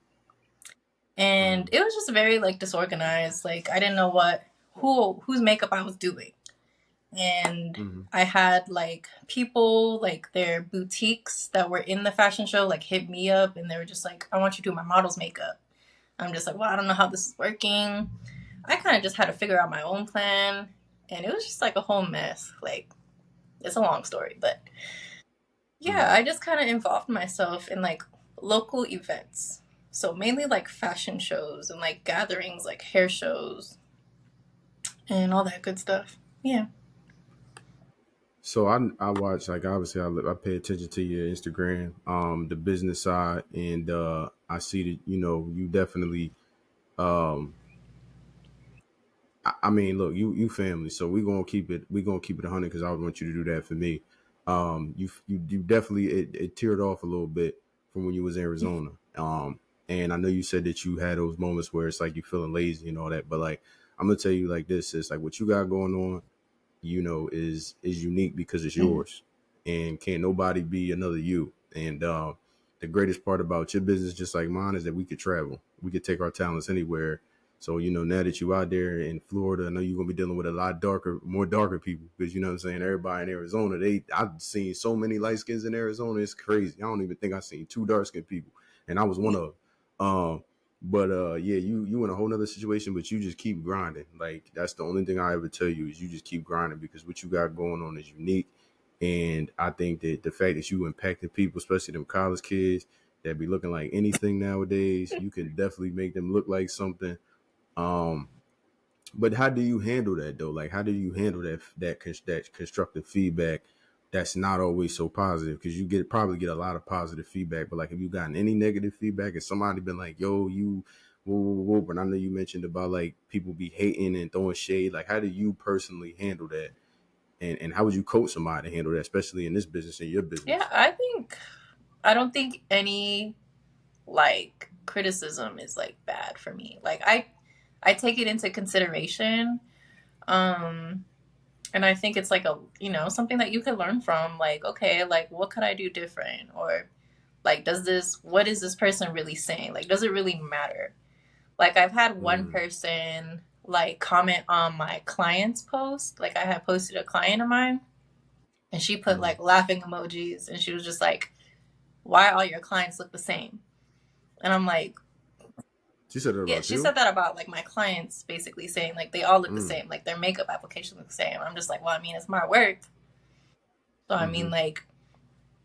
And it was just very like disorganized. Like I didn't know whose makeup I was doing. And I had like people like their boutiques that were in the fashion show like hit me up, and they were just like, I want you to do my model's makeup. I'm just like, well, I don't know how this is working. I kind of just had to figure out my own plan, and it was just like a whole mess. Like it's a long story, but yeah, I just kind of involved myself in like local events. So mainly like fashion shows and like gatherings, like hair shows and all that good stuff. Yeah. So I watch, like, obviously I pay attention to your Instagram, the business side, and I see that you definitely I mean, look, you family, so we gonna keep it 100 because I would want you to do that for me. You definitely it teared off a little bit from when you was in Arizona. And I know you said that you had those moments where it's like you feeling lazy and all that, but like I'm gonna tell you like this, it's like what you got going on, is unique because it's yours, and can't nobody be another you. And the greatest part about your business, just like mine, is that we could travel, we could take our talents anywhere. So now that you out there in Florida, I know you're gonna be dealing with a lot more darker people, because you know what I'm saying. Everybody in Arizona, I've seen so many light skins in Arizona, it's crazy. I don't even think I've seen two dark skinned people, and I was one of them. But yeah, you in a whole nother situation, but you just keep grinding. Like that's the only thing I ever tell you, is you just keep grinding, because what you got going on is unique. And I think that the fact that you impacted people, especially them college kids that be looking like anything nowadays, you can definitely make them look like something. Um, but how do you handle that though? Like, how do you handle that constructive feedback that's not always so positive? Because you probably get a lot of positive feedback, but like, have you gotten any negative feedback? Has somebody been like, "Yo, you," whoa, whoa, whoa? But I know you mentioned about like people be hating and throwing shade. Like, how do you personally handle that? And how would you coach somebody to handle that, especially in this business, in your Yeah, business? I don't think any like criticism is like bad for me. Like I take it into consideration. Um and I think it's like something that you could learn from, like, okay, like what could I do different? Or like what is this person really saying? Like does it really matter? Like I've had one person like comment on my client's post. Like I had posted a client of mine, and she put like laughing emojis, and she was just like, why all your clients look the same? And I'm like, She said that yeah, about she you. said that about like my clients, basically saying like they all look the same, like their makeup application looks the same. I'm just like, well, I mean, it's my work. So I mean, like,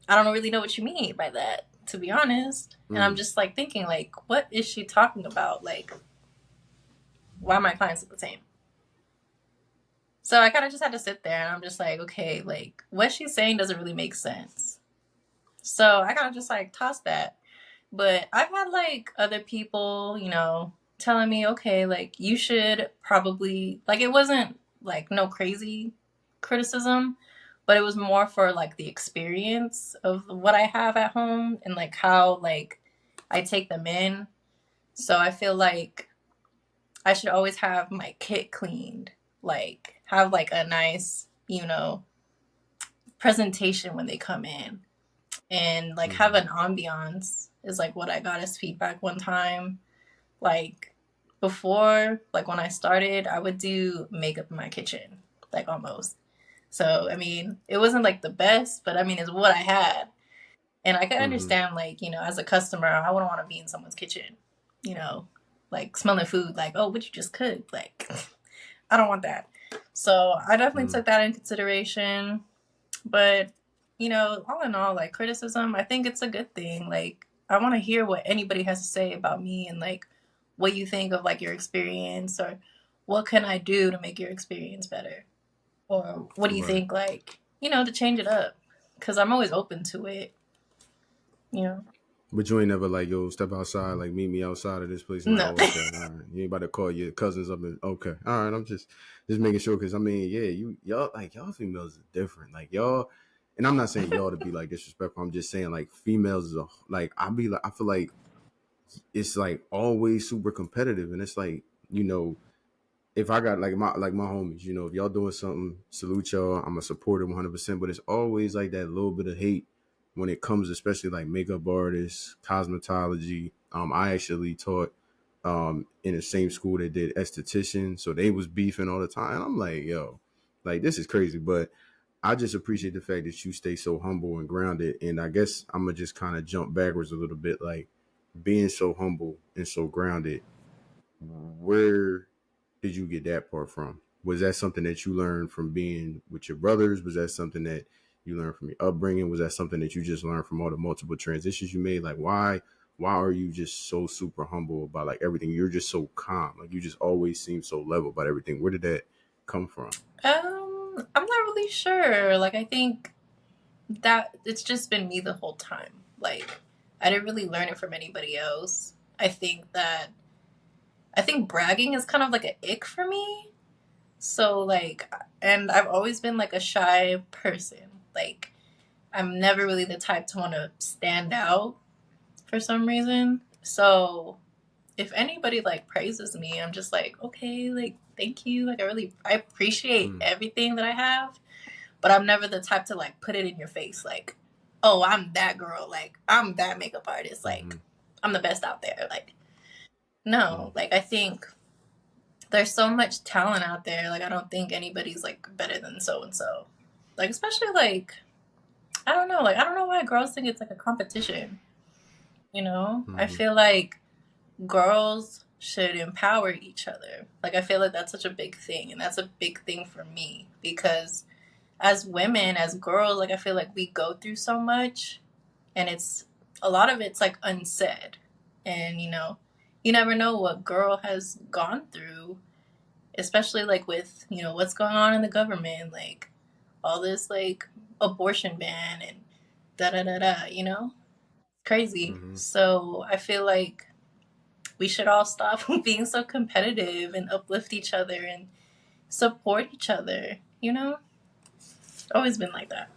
I don't really know what you mean by that, to be honest. And I'm just like thinking, like, what is she talking about? Like, why my clients look the same? So I kind of just had to sit there, and I'm just like, okay, like what she's saying doesn't really make sense. So I kind of just like tossed that. But I've had like other people, telling me, okay, like you should probably, like, it wasn't like no crazy criticism, but it was more for like the experience of what I have at home and like how like I take them in. So I feel like I should always have my kit cleaned, like have like a nice, presentation when they come in, and like have Mm-hmm. an ambiance is like what I got as feedback one time. Like before, like when I started, I would do makeup in my kitchen, like almost. So I mean, it wasn't like the best, but I mean, it's what I had. And I can Mm-hmm. understand, like, as a customer, I wouldn't want to be in someone's kitchen, you know, like smelling food, like, oh, what you just cooked? Like, I don't want that. So I definitely Mm-hmm. took that in consideration. But, all in all, like criticism, I think it's a good thing. Like, I want to hear what anybody has to say about me and like what you think of like your experience, or what can I do to make your experience better? Or what do you Right. think, like, to change it up? Because I'm always open to it, you know? But you ain't never like, yo, step outside, like meet me outside of this place. And like, No. oh, okay, all right. You ain't about to call your cousins up and okay, all right. I'm just making sure because I mean, yeah, y'all females is different. Like y'all, and I'm not saying y'all to be like disrespectful. I'm just saying like females is a like I feel like it's like always super competitive, and it's like if I got like my homies, if y'all doing something, salute y'all. I'm gonna support them 100%. But it's always like that little bit of hate when it comes, especially like makeup artists, cosmetology. I actually taught in the same school that did esthetician, so they was beefing all the time. I'm like, yo, like this is crazy. But I just appreciate the fact that you stay so humble and grounded. And I guess I'm gonna just kind of jump backwards a little bit, like being so humble and so grounded. Where did you get that part from? Was that something that you learned from being with your brothers? Was that something that you learned from your upbringing? Was that something that you just learned from all the multiple transitions you made? Like why are you just so super humble about like everything? You're just so calm. Like you just always seem so level about everything. Where did that come from? I'm not really sure. Like, I think that it's just been me the whole time. Like, I didn't really learn it from anybody else. I think bragging is kind of like an ick for me. So like, and I've always been like a shy person. Like, I'm never really the type to want to stand out for some reason. So if anybody like praises me, I'm just like, okay, like thank you. Like I appreciate Mm, everything that I have, but I'm never the type to like put it in your face like, oh, I'm that girl, like I'm that makeup artist, mm-hmm, like I'm the best out there. Like, mm, no, like I think there's so much talent out there. Like I don't think anybody's like better than so and so. Like especially like I don't know, like I don't know why girls think it's like a competition. I mm-hmm, feel like girls should empower each other. Like I feel like that's such a big thing, and that's a big thing for me because as women, as girls, like I feel like we go through so much, and it's a lot of it's like unsaid. And you never know what girl has gone through, especially like with, what's going on in the government, like all this like abortion ban and da da da da, crazy. mm-hmm. So I feel like we should all stop being so competitive and uplift each other and support each other. Always been like that.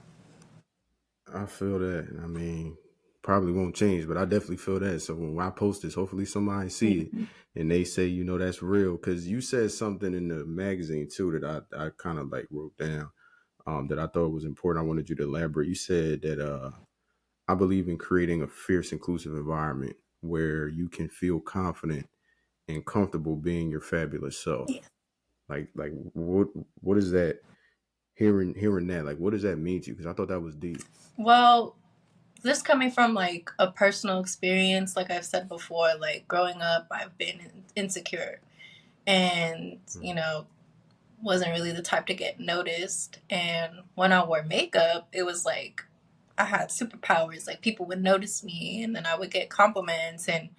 I feel that. I mean, probably won't change, but I definitely feel that. So when I post this, hopefully somebody see it Mhm. and they say, that's real. Because you said something in the magazine too that I kind of like wrote down that I thought was important. I wanted you to elaborate. You said that I believe in creating a fierce, inclusive environment where you can feel confident and comfortable being your fabulous self. Yeah. Like what is that? Hearing that, like, what does that mean to you? Because I thought that was deep. Well, this coming from like a personal experience, like I've said before, like growing up, I've been insecure and, wasn't really the type to get noticed. And when I wore makeup, it was like I had superpowers. Like people would notice me and then I would get compliments, and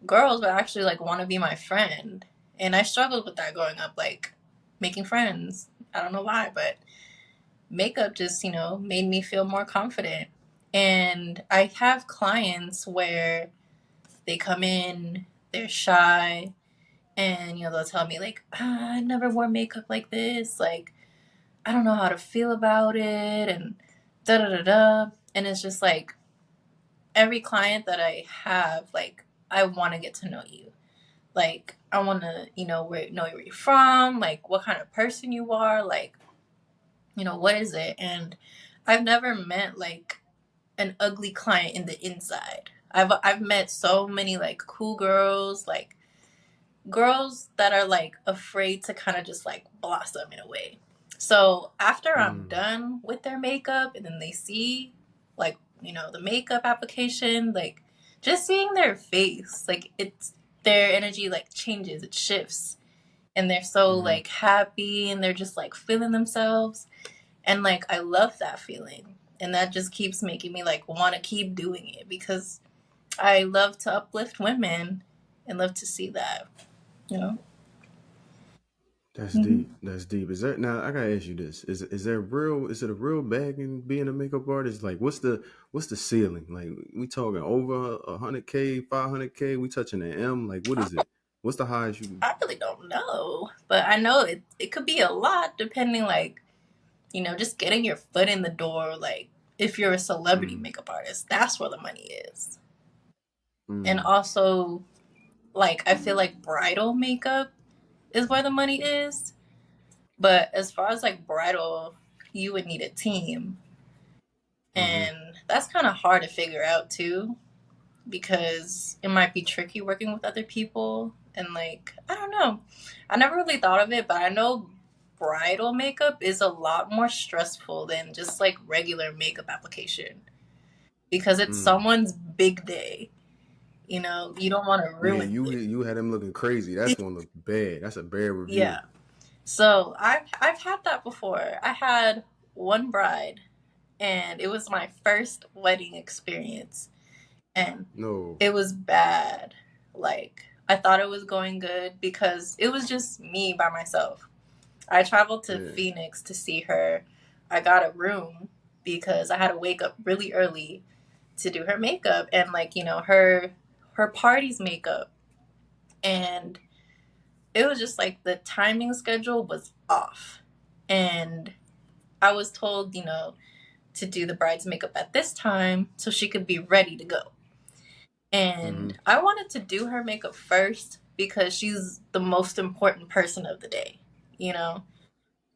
girls would actually like want to be my friend. And I struggled with that growing up, like making friends. I don't know why, but makeup just, made me feel more confident. And I have clients where they come in, they're shy, and they'll tell me like, I never wore makeup like this, like I don't know how to feel about it, and da da da da. And it's just like every client that I have, like I want to get to know you. Like I want to, know where you're from, like what kind of person you are, like what is it? And I've never met like an ugly client in the inside. I've met so many like cool girls, like girls that are like afraid to kind of just like blossom in a way. So after I'm done with their makeup and then they see like, the makeup application, like just seeing their face, like it's their energy like changes, it shifts. And they're so like happy and they're just like feeling themselves. And like I love that feeling. And that just keeps making me like want to keep doing it because I love to uplift women and love to see that, you know. That's Mm-hmm. deep. That's deep. Is that now? I gotta ask you this: is there real? Is it a real bag in being a makeup artist? Like, what's the ceiling? Like, we talking over 100K, 500K? We touching an M? Like, what is it? What's the highest you? I really don't know, but I know it could be a lot depending, like, just getting your foot in the door. Like, if you're a celebrity Mm, makeup artist, that's where the money is. And mm, also, like, I feel like bridal makeup is where the money is. But as far as like bridal, you would need a team. mm-hmm, And that's kind of hard to figure out too, because it might be tricky working with other people. And like, I don't know. I never really thought of it, but I know bridal makeup is a lot more stressful than just like regular makeup application because it's mm. someone's big day. You don't want to Yeah, ruin you had him looking crazy. That's it. gonna look bad. That's a bad review. Yeah. So I've had that before. I had one bride and it was my first wedding experience and No. it was bad. Like I thought it was going good because it was just me by myself. I traveled to Yeah. Phoenix to see her. I got a room because I had to wake up really early to do her makeup and like, her party's makeup. And it was just like the timing schedule was off. And I was told, to do the bride's makeup at this time so she could be ready to go. Mm-hmm. And I wanted to do her makeup first because she's the most important person of the day, you know?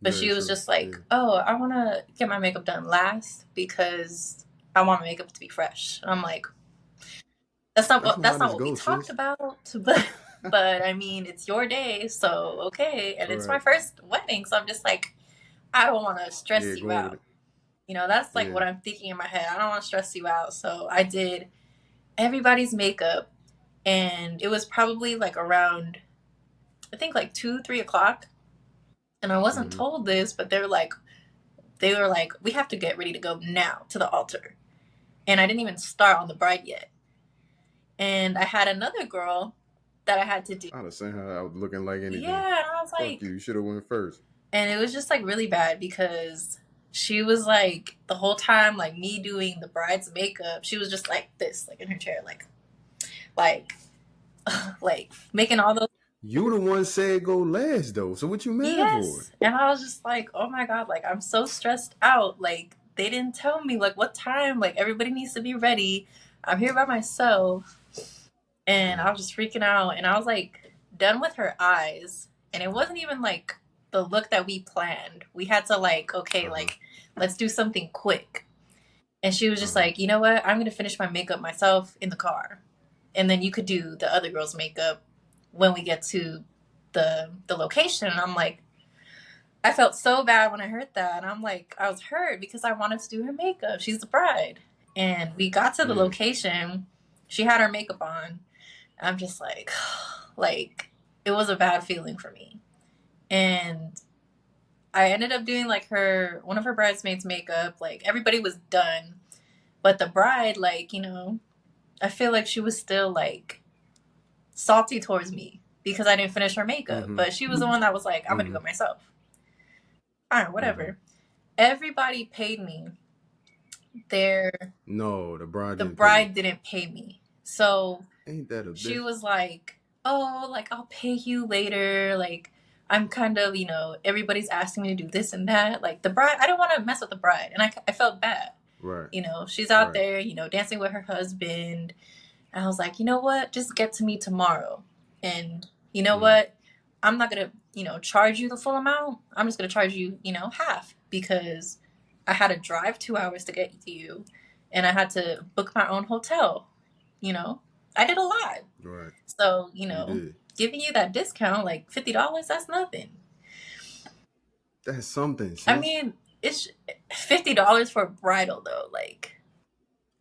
But Very she was true. just like, Yeah. oh, I want to get my makeup done last because I want my makeup to be fresh. And I'm like, That's not how that's not this what we goes, talked sis. about. But I mean, it's your day, so okay. And it's my Right. first wedding, so I'm just like, I don't want to stress Yeah, you going with out. it. That's like Yeah. what I'm thinking in my head. I don't want to stress you out. So I did everybody's makeup, and it was probably like around, I think like 2, 3 o'clock. And I wasn't Mm-hmm. told this, but they were like, we have to get ready to go now to the altar. And I didn't even start on the bride yet. And I had another girl that I had to do. I'd have seen her out looking like anything. Yeah, and I was Fuck like, you. You should have went first. and it was just like really bad because she was like the whole time like me doing the bride's makeup, she was just like this, like in her chair, like like making all those. You the one said go last though. So what you mad for? Yes. And I was just like, oh my God, like I'm so stressed out. Like they didn't tell me like what time, like everybody needs to be ready. I'm here by myself. And I was just freaking out. And I was like done with her eyes. And it wasn't even like the look that we planned. We had to like, okay, Uh huh. like let's do something quick. And she was Uh just huh. like, you know what? I'm gonna finish my makeup myself in the car. And then you could do the other girl's makeup when we get to the location. And I'm like, I felt so bad when I heard that. And I'm like, I was hurt because I wanted to do her makeup. She's the bride. And we got to the Yeah. location. She had her makeup on. I'm just like, it was a bad feeling for me. And I ended up doing like one of her bridesmaids' makeup. Like everybody was done. But the bride, like, I feel like she was still like salty towards me because I didn't finish her makeup. Mm-hmm. But she was the one that was like, I'm going to Mm-hmm. do it myself. All right, Mm-hmm. whatever. Everybody paid me. Their No, the bride The didn't pay you. bride didn't pay me. So Ain't that a She bitch? was like, "Oh, like I'll pay you later. Like I'm kind of, everybody's asking me to do this and that. Like the bride, I don't want to mess with the bride, and I felt bad. Right. She's out Right. there, dancing with her husband. And I was like, you know what? Just get to me tomorrow. And you know what? I'm not gonna, charge you the full amount. I'm just gonna charge you, half because I had to drive 2 hours to get to you, and I had to book my own hotel. I did a lot. Right. So You did. giving you that discount, like $50, that's nothing. That's something, I sis. mean, it's $50 for a bridal though, like.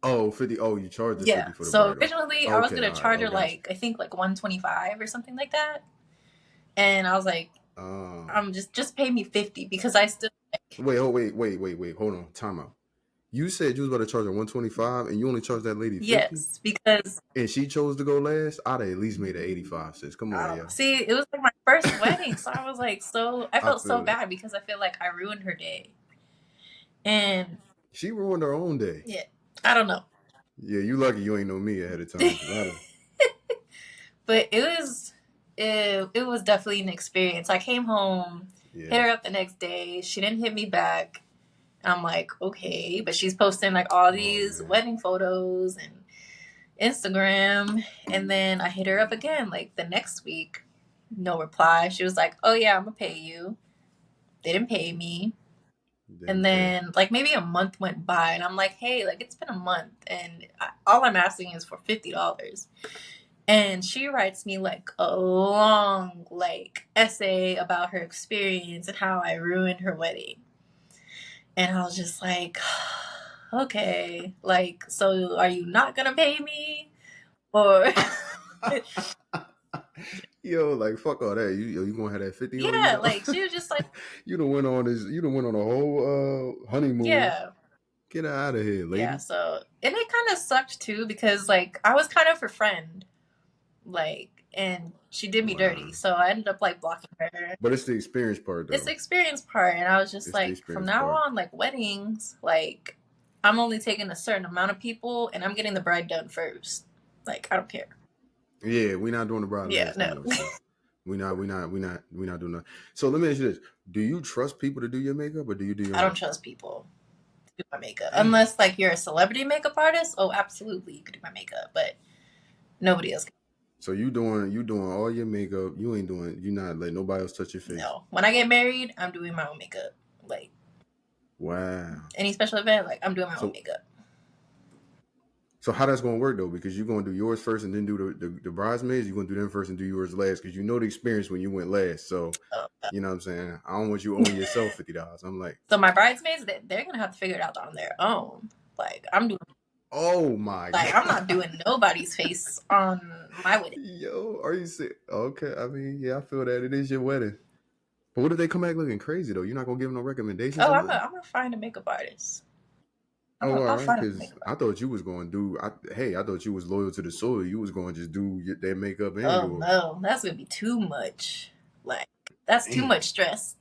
Oh, 50. Oh, you charged the Yeah. 50 for the So bridal. originally I was Okay, gonna all right. charge Oh, her gotcha. like I think like 125 or something like that. And I was like, just pay me 50 because I still wait. Hold on. Time out. You said you was about to charge her 125 and you only charged that lady 50? yes, because And she chose to go last? I'd have at least made it 85, sis. Come I on, don't know. yeah. See, it was like my first wedding, so I was like I I felt so feel that. bad because I feel like I ruined her day. And She ruined her own day. yeah, I don't know. Yeah, you lucky you ain't know me ahead of time. Cause I'd have, But it was definitely an experience. I came home, hit yeah. her up the next day. She didn't hit me back. I'm like, okay, but she's posting like all Oh, these man. wedding photos and Instagram, and then I hit her up again like the next week. No reply. She was like, "Oh yeah, I'm gonna pay you." They didn't pay me. And Didn't pay. then like maybe a month went by, and I'm like, "Hey, like it's been a month, and all I'm asking is for $50." And she writes me like a long like essay about her experience and how I ruined her wedding. And I was just like, okay, like, so are you not gonna pay me? Or Yo, like fuck all that. You gonna have that 50 on you yeah, now? like she was just like, You done went on this. You done went on a whole honeymoon. yeah, Get out of here, yeah. lady. So and it kind of sucked too because like I was kind of her friend, like, and she did me Wow. dirty, so I ended up like blocking her. But it's the experience part It's the though. experience part, and I was just It's the like, from experience now part. on, like weddings, like I'm only taking a certain amount of people, and I'm getting the bride done first. Like I don't care. Yeah, we not doing the bride Yeah, last no no, more, sis. We not doing that. So let me ask you this: do you trust people to do your makeup, or do you do your I don't own? trust people to do my makeup Damn. unless like you're a celebrity makeup artist. Oh, absolutely, you could do my makeup, but nobody else can. So you doing all your makeup. You not letting nobody else touch your face. No, when I get married, I'm doing my own makeup. Like Wow. any special event, like I'm doing my own So makeup. so how that's gonna work though? Because you're gonna do yours first and then do the bridesmaids. You're gonna do them first and do yours last because you know the experience when you went last. So Uh, you know what I'm saying. I don't want you owing yourself $50. I'm like, so my bridesmaids, they're gonna have to figure it out on their own. Like I'm doing, oh my like I'm not god. doing nobody's face on my wedding. Yo, are you sick? Okay, I mean, yeah, I feel that it is your wedding. But what if they come back looking crazy though? You're not gonna give them no recommendations Oh, or I'm gonna nothing? I'm gonna find a makeup artist. Oh, all I'll right. find a Because makeup I artist. thought you was going to do. I thought you was loyal to the soil. You was going to just do their makeup and Oh yours. no, that's gonna be too much. Like that's too Damn. much stress.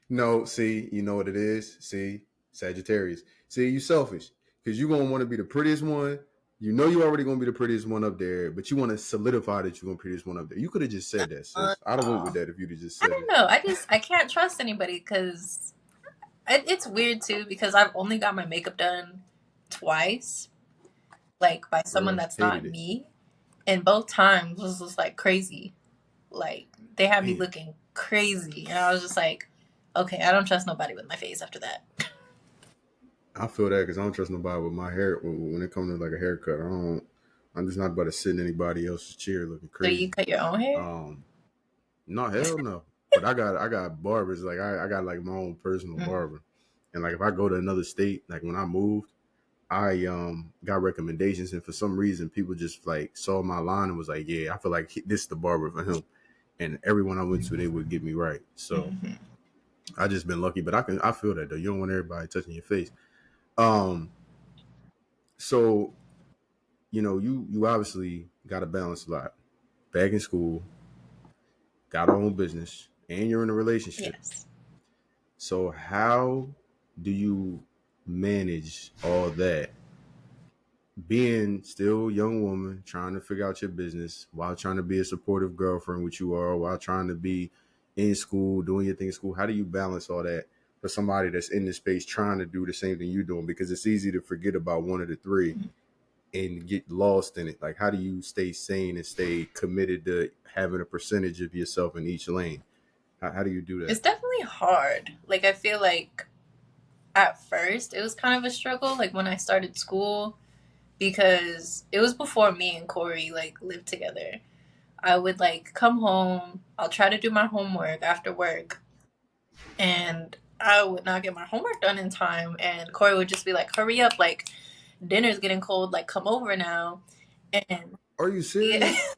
No, see, you know what it is. See, Sagittarius. See, you selfish because you gonna want to be the prettiest one. You know you already gonna be the prettiest one up there, but you want to solidify that you're gonna be the prettiest one up there. You could have just said that, sis. I'd have went with Oh, that if you'd have just I said don't it. know. I can't trust anybody because it's weird too because I've only got my makeup done twice, like by For someone real, that's hated not it. me, and both times was just like crazy. Like they had me Damn. looking crazy, and I was just like, okay, I don't trust nobody with my face after that. I feel that because I don't trust nobody with my hair when it comes to like a haircut. I don't. I'm just not about to sit in anybody else's chair looking So you crazy. cut your own hair? Um, No, hell no. But I got barbers. Like I got like my own personal Mm. barber. And like if I go to another state, like when I moved, I got recommendations and for some reason people just like saw my line and was like, yeah, I feel like this is the barber for him. And everyone I went to, they would get me right. So Mm-hmm. I just been lucky. But I feel that though. You don't want everybody touching your face. Um so you obviously got to balance a lot. Back in school, got our own business, and you're in a relationship. Yes. So how do you manage all that being still a young woman, trying to figure out your business while trying to be a supportive girlfriend, which you are, while trying to be in school, doing your thing in school. How do you balance all that for somebody that's in the space trying to do the same thing you're doing? Because it's easy to forget about one of the three and get lost in it. Like, how do you stay sane and stay committed to having a percentage of yourself in each lane? How do you do that? It's definitely hard. Like, I feel like at first it was kind of a struggle, like when I started school, because it was before me and Corey like lived together. I would like come home, I'll try to do my homework after work, and I would not get my homework done in time, and Corey would just be like, hurry up, like dinner's getting cold, like come over now. And Are you yeah. serious?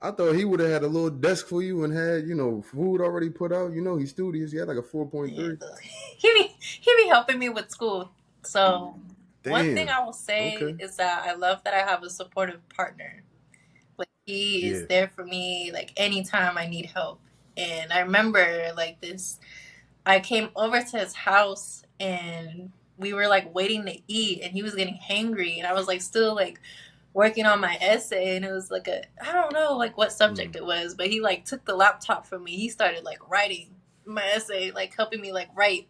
I thought he would have had a little desk for you and had, food already put out. He's studious. He had like a 4.3. He be helping me with school. So one thing Damn. I will say Okay. is that I love that I have a supportive partner. Like he is Yeah. there for me like anytime I need help. And I remember like this, I came over to his house and we were like waiting to eat and he was getting hangry and I was like still like working on my essay and it was like I don't know like what subject it was, but he like took the laptop from me. He started like writing my essay, like helping me like write.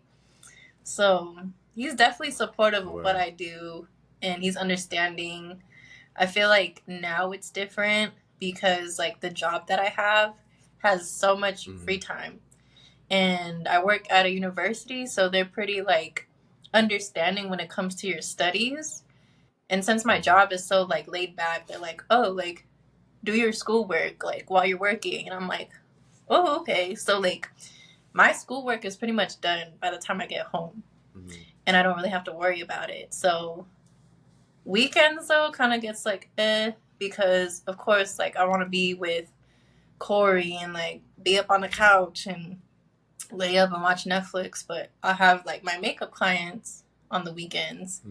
So he's definitely supportive of what Wow. I do and he's understanding. I feel like now it's different because like the job that I have has so much free time and I work at a university, so they're pretty like understanding when it comes to your studies. And since my job is so like laid back, they're like, "Oh, like do your schoolwork like while you're working." And I'm like, "Oh, okay." So like my schoolwork is pretty much done by the time I get home. And I don't really have to worry about it. So weekends though kind of gets like because of course like I want to be with Corey and like be up on the couch and lay up and watch Netflix, but I have like my makeup clients on the weekends.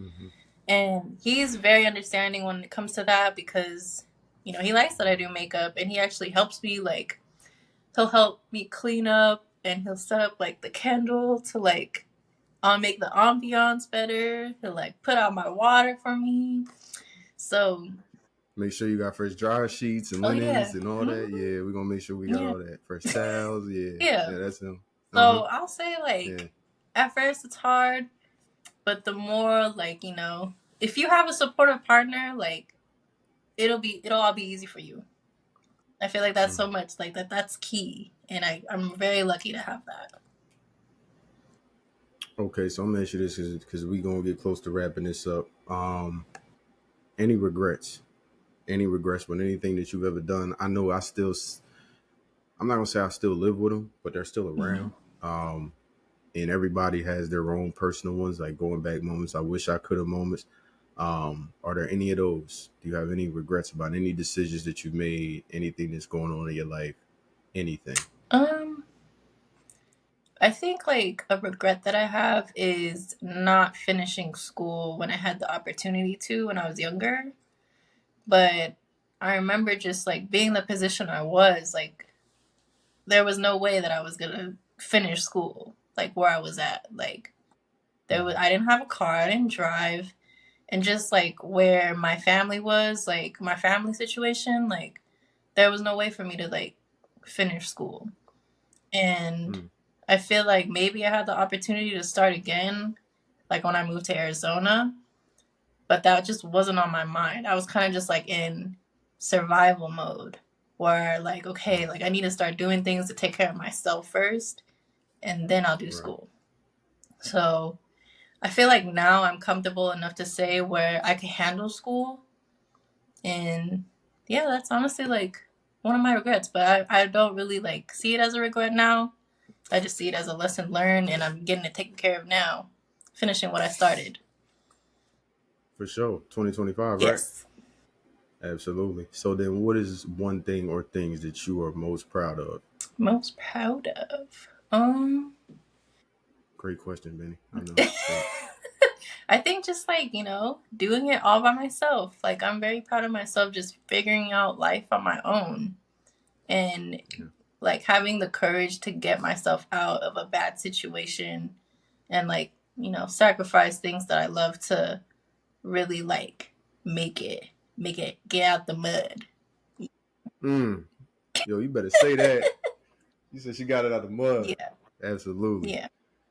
And he's very understanding when it comes to that because, he likes that I do makeup and he actually helps me like he'll help me clean up and he'll set up like the candle to like make the ambiance better. He'll like put out my water for me. So Make sure you got fresh dryer sheets and oh yeah. linens and all that. Yeah, we're gonna make sure we got Yeah. all that. Fresh towels. Yeah. Yeah. Yeah, that's him. So I'll say Yeah. like at first it's hard, but the more like, if you have a supportive partner, like it'll all be easy for you. I feel like that's so much like that's key. And I'm very lucky to have that. Okay, so I'm gonna ask you this because we gonna get close to wrapping this up. Any regrets? Any regrets with anything that you've ever done? I know I'm not gonna say I still live with them, but they're still Mm-hmm. around. And everybody has their own personal ones, like going back moments. I wish I could have moments. Are there any of those? Do you have any regrets about any decisions that you've made? Anything that's going on in your life? Anything? Um, I think like a regret that I have is not finishing school when I had the opportunity to when I was younger. But I remember just like being in the position I was, like there was no way that I was gonna finish school like where I was at. Like I didn't have a car, I didn't drive, and just like where my family was, like my family situation, like there was no way for me to like finish school. And I feel like maybe I had the opportunity to start again, like when I moved to Arizona, but that just wasn't on my mind. I was kind of just like in survival mode where like, okay, like I need to start doing things to take care of myself first and then I'll do Right. school. So I feel like now I'm comfortable enough to say where I can handle school. And yeah, that's honestly like one of my regrets, but I don't really like see it as a regret now. I just see it as a lesson learned and I'm getting it taken care of now, finishing what I started. For sure. 2025, right? Yes. Absolutely. So then what is one thing or things that you are most proud of? Most proud of. Great question, Benny. I know. Thanks. I think just like, doing it all by myself. Like I'm very proud of myself just figuring out life on my own and Yeah. like having the courage to get myself out of a bad situation and like, sacrifice things that I love to really like. make it get out the mud. Yo, you better say that. You said she got it out the mud. Yeah, Absolutely. yeah.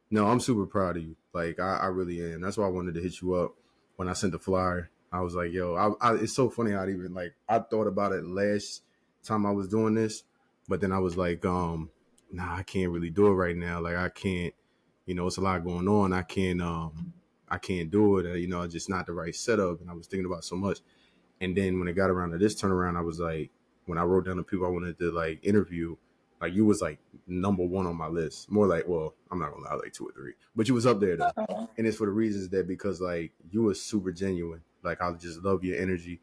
No, I'm super proud of you. Like I really am. That's why I wanted to hit you up when I sent the flyer. I was like, yo, it's so funny how I even like I thought about it last time I was doing this, but then I was like, nah, I can't really do it right now. Like I can't, it's a lot going on. I can't do it. It's just not the right setup. And I was thinking about so much. And then when it got around to this turnaround, I was like, when I wrote down the people I wanted to like interview, like you was like number one on my list. More like, well, I'm not gonna lie, like two or three, but you was up there though. Oh, And it's for the reasons that because like you were super genuine. Like I just love your energy,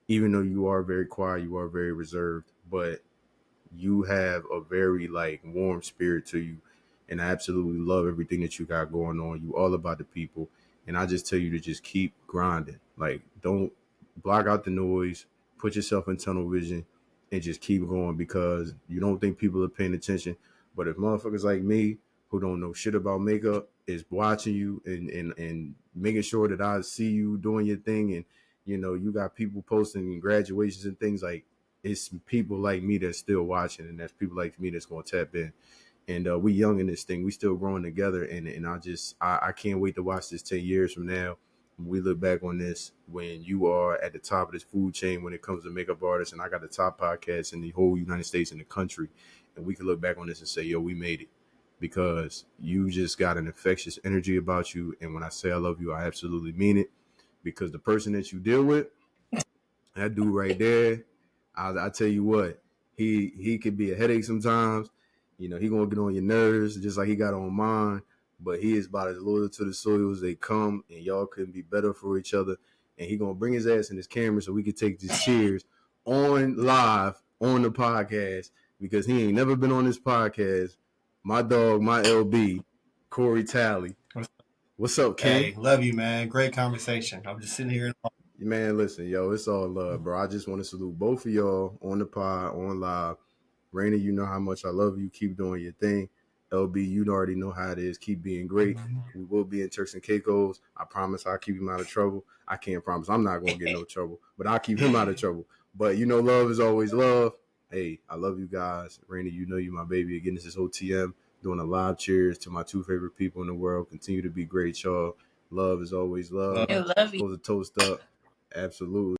even though you are very quiet, you are very reserved, but you have a very like warm spirit to you, and I absolutely love everything that you got going on. You all about the people, and I just tell you to just keep grinding. Like don't block out the noise, put yourself in tunnel vision, and just keep going because you don't think people are paying attention. But if motherfuckers like me who don't know shit about makeup is watching you and making sure that I see you doing your thing, and you got people posting graduations and things like it's people like me that's still watching, and that's people like me that's going to tap in. And we young in this thing, we still growing together, and I can't wait to watch this 10 years from now. We look back on this when you are at the top of this food chain when it comes to makeup artists, and I got the top podcast in the whole United States and the country, and we can look back on this and say, yo, we made it because you just got an infectious energy about you. And when I say I love you, I absolutely mean it because the person that you deal with, that dude right there, I tell you what, he could be a headache sometimes. He gonna get on your nerves just like he got on mine. But he is about as loyal to the soil as they come, and y'all couldn't be better for each other. And he gonna bring his ass in his camera so we can take these cheers on live on the podcast because he ain't never been on this podcast. My dog, my LB, Corey Talley. What's up, Ken? Hey, love you, man. Great conversation. I'm just sitting here. Man, listen, yo, it's all love, bro. I just want to salute both of y'all on the pod, on live. Rheyna, you know how much I love you. Keep doing your thing. LB, you already know how it is. Keep being great. We will be in Turks and Caicos. I promise I'll keep him out of trouble. I can't promise I'm not going to get no trouble, but I'll keep him out of trouble. But love is always love. Hey, I love you guys. Rheyna, you know you my baby. Again, this is OTM doing a live cheers to my two favorite people in the world. Continue to be great, y'all. Love is always love. I love you. Close the toast up. Absolutely.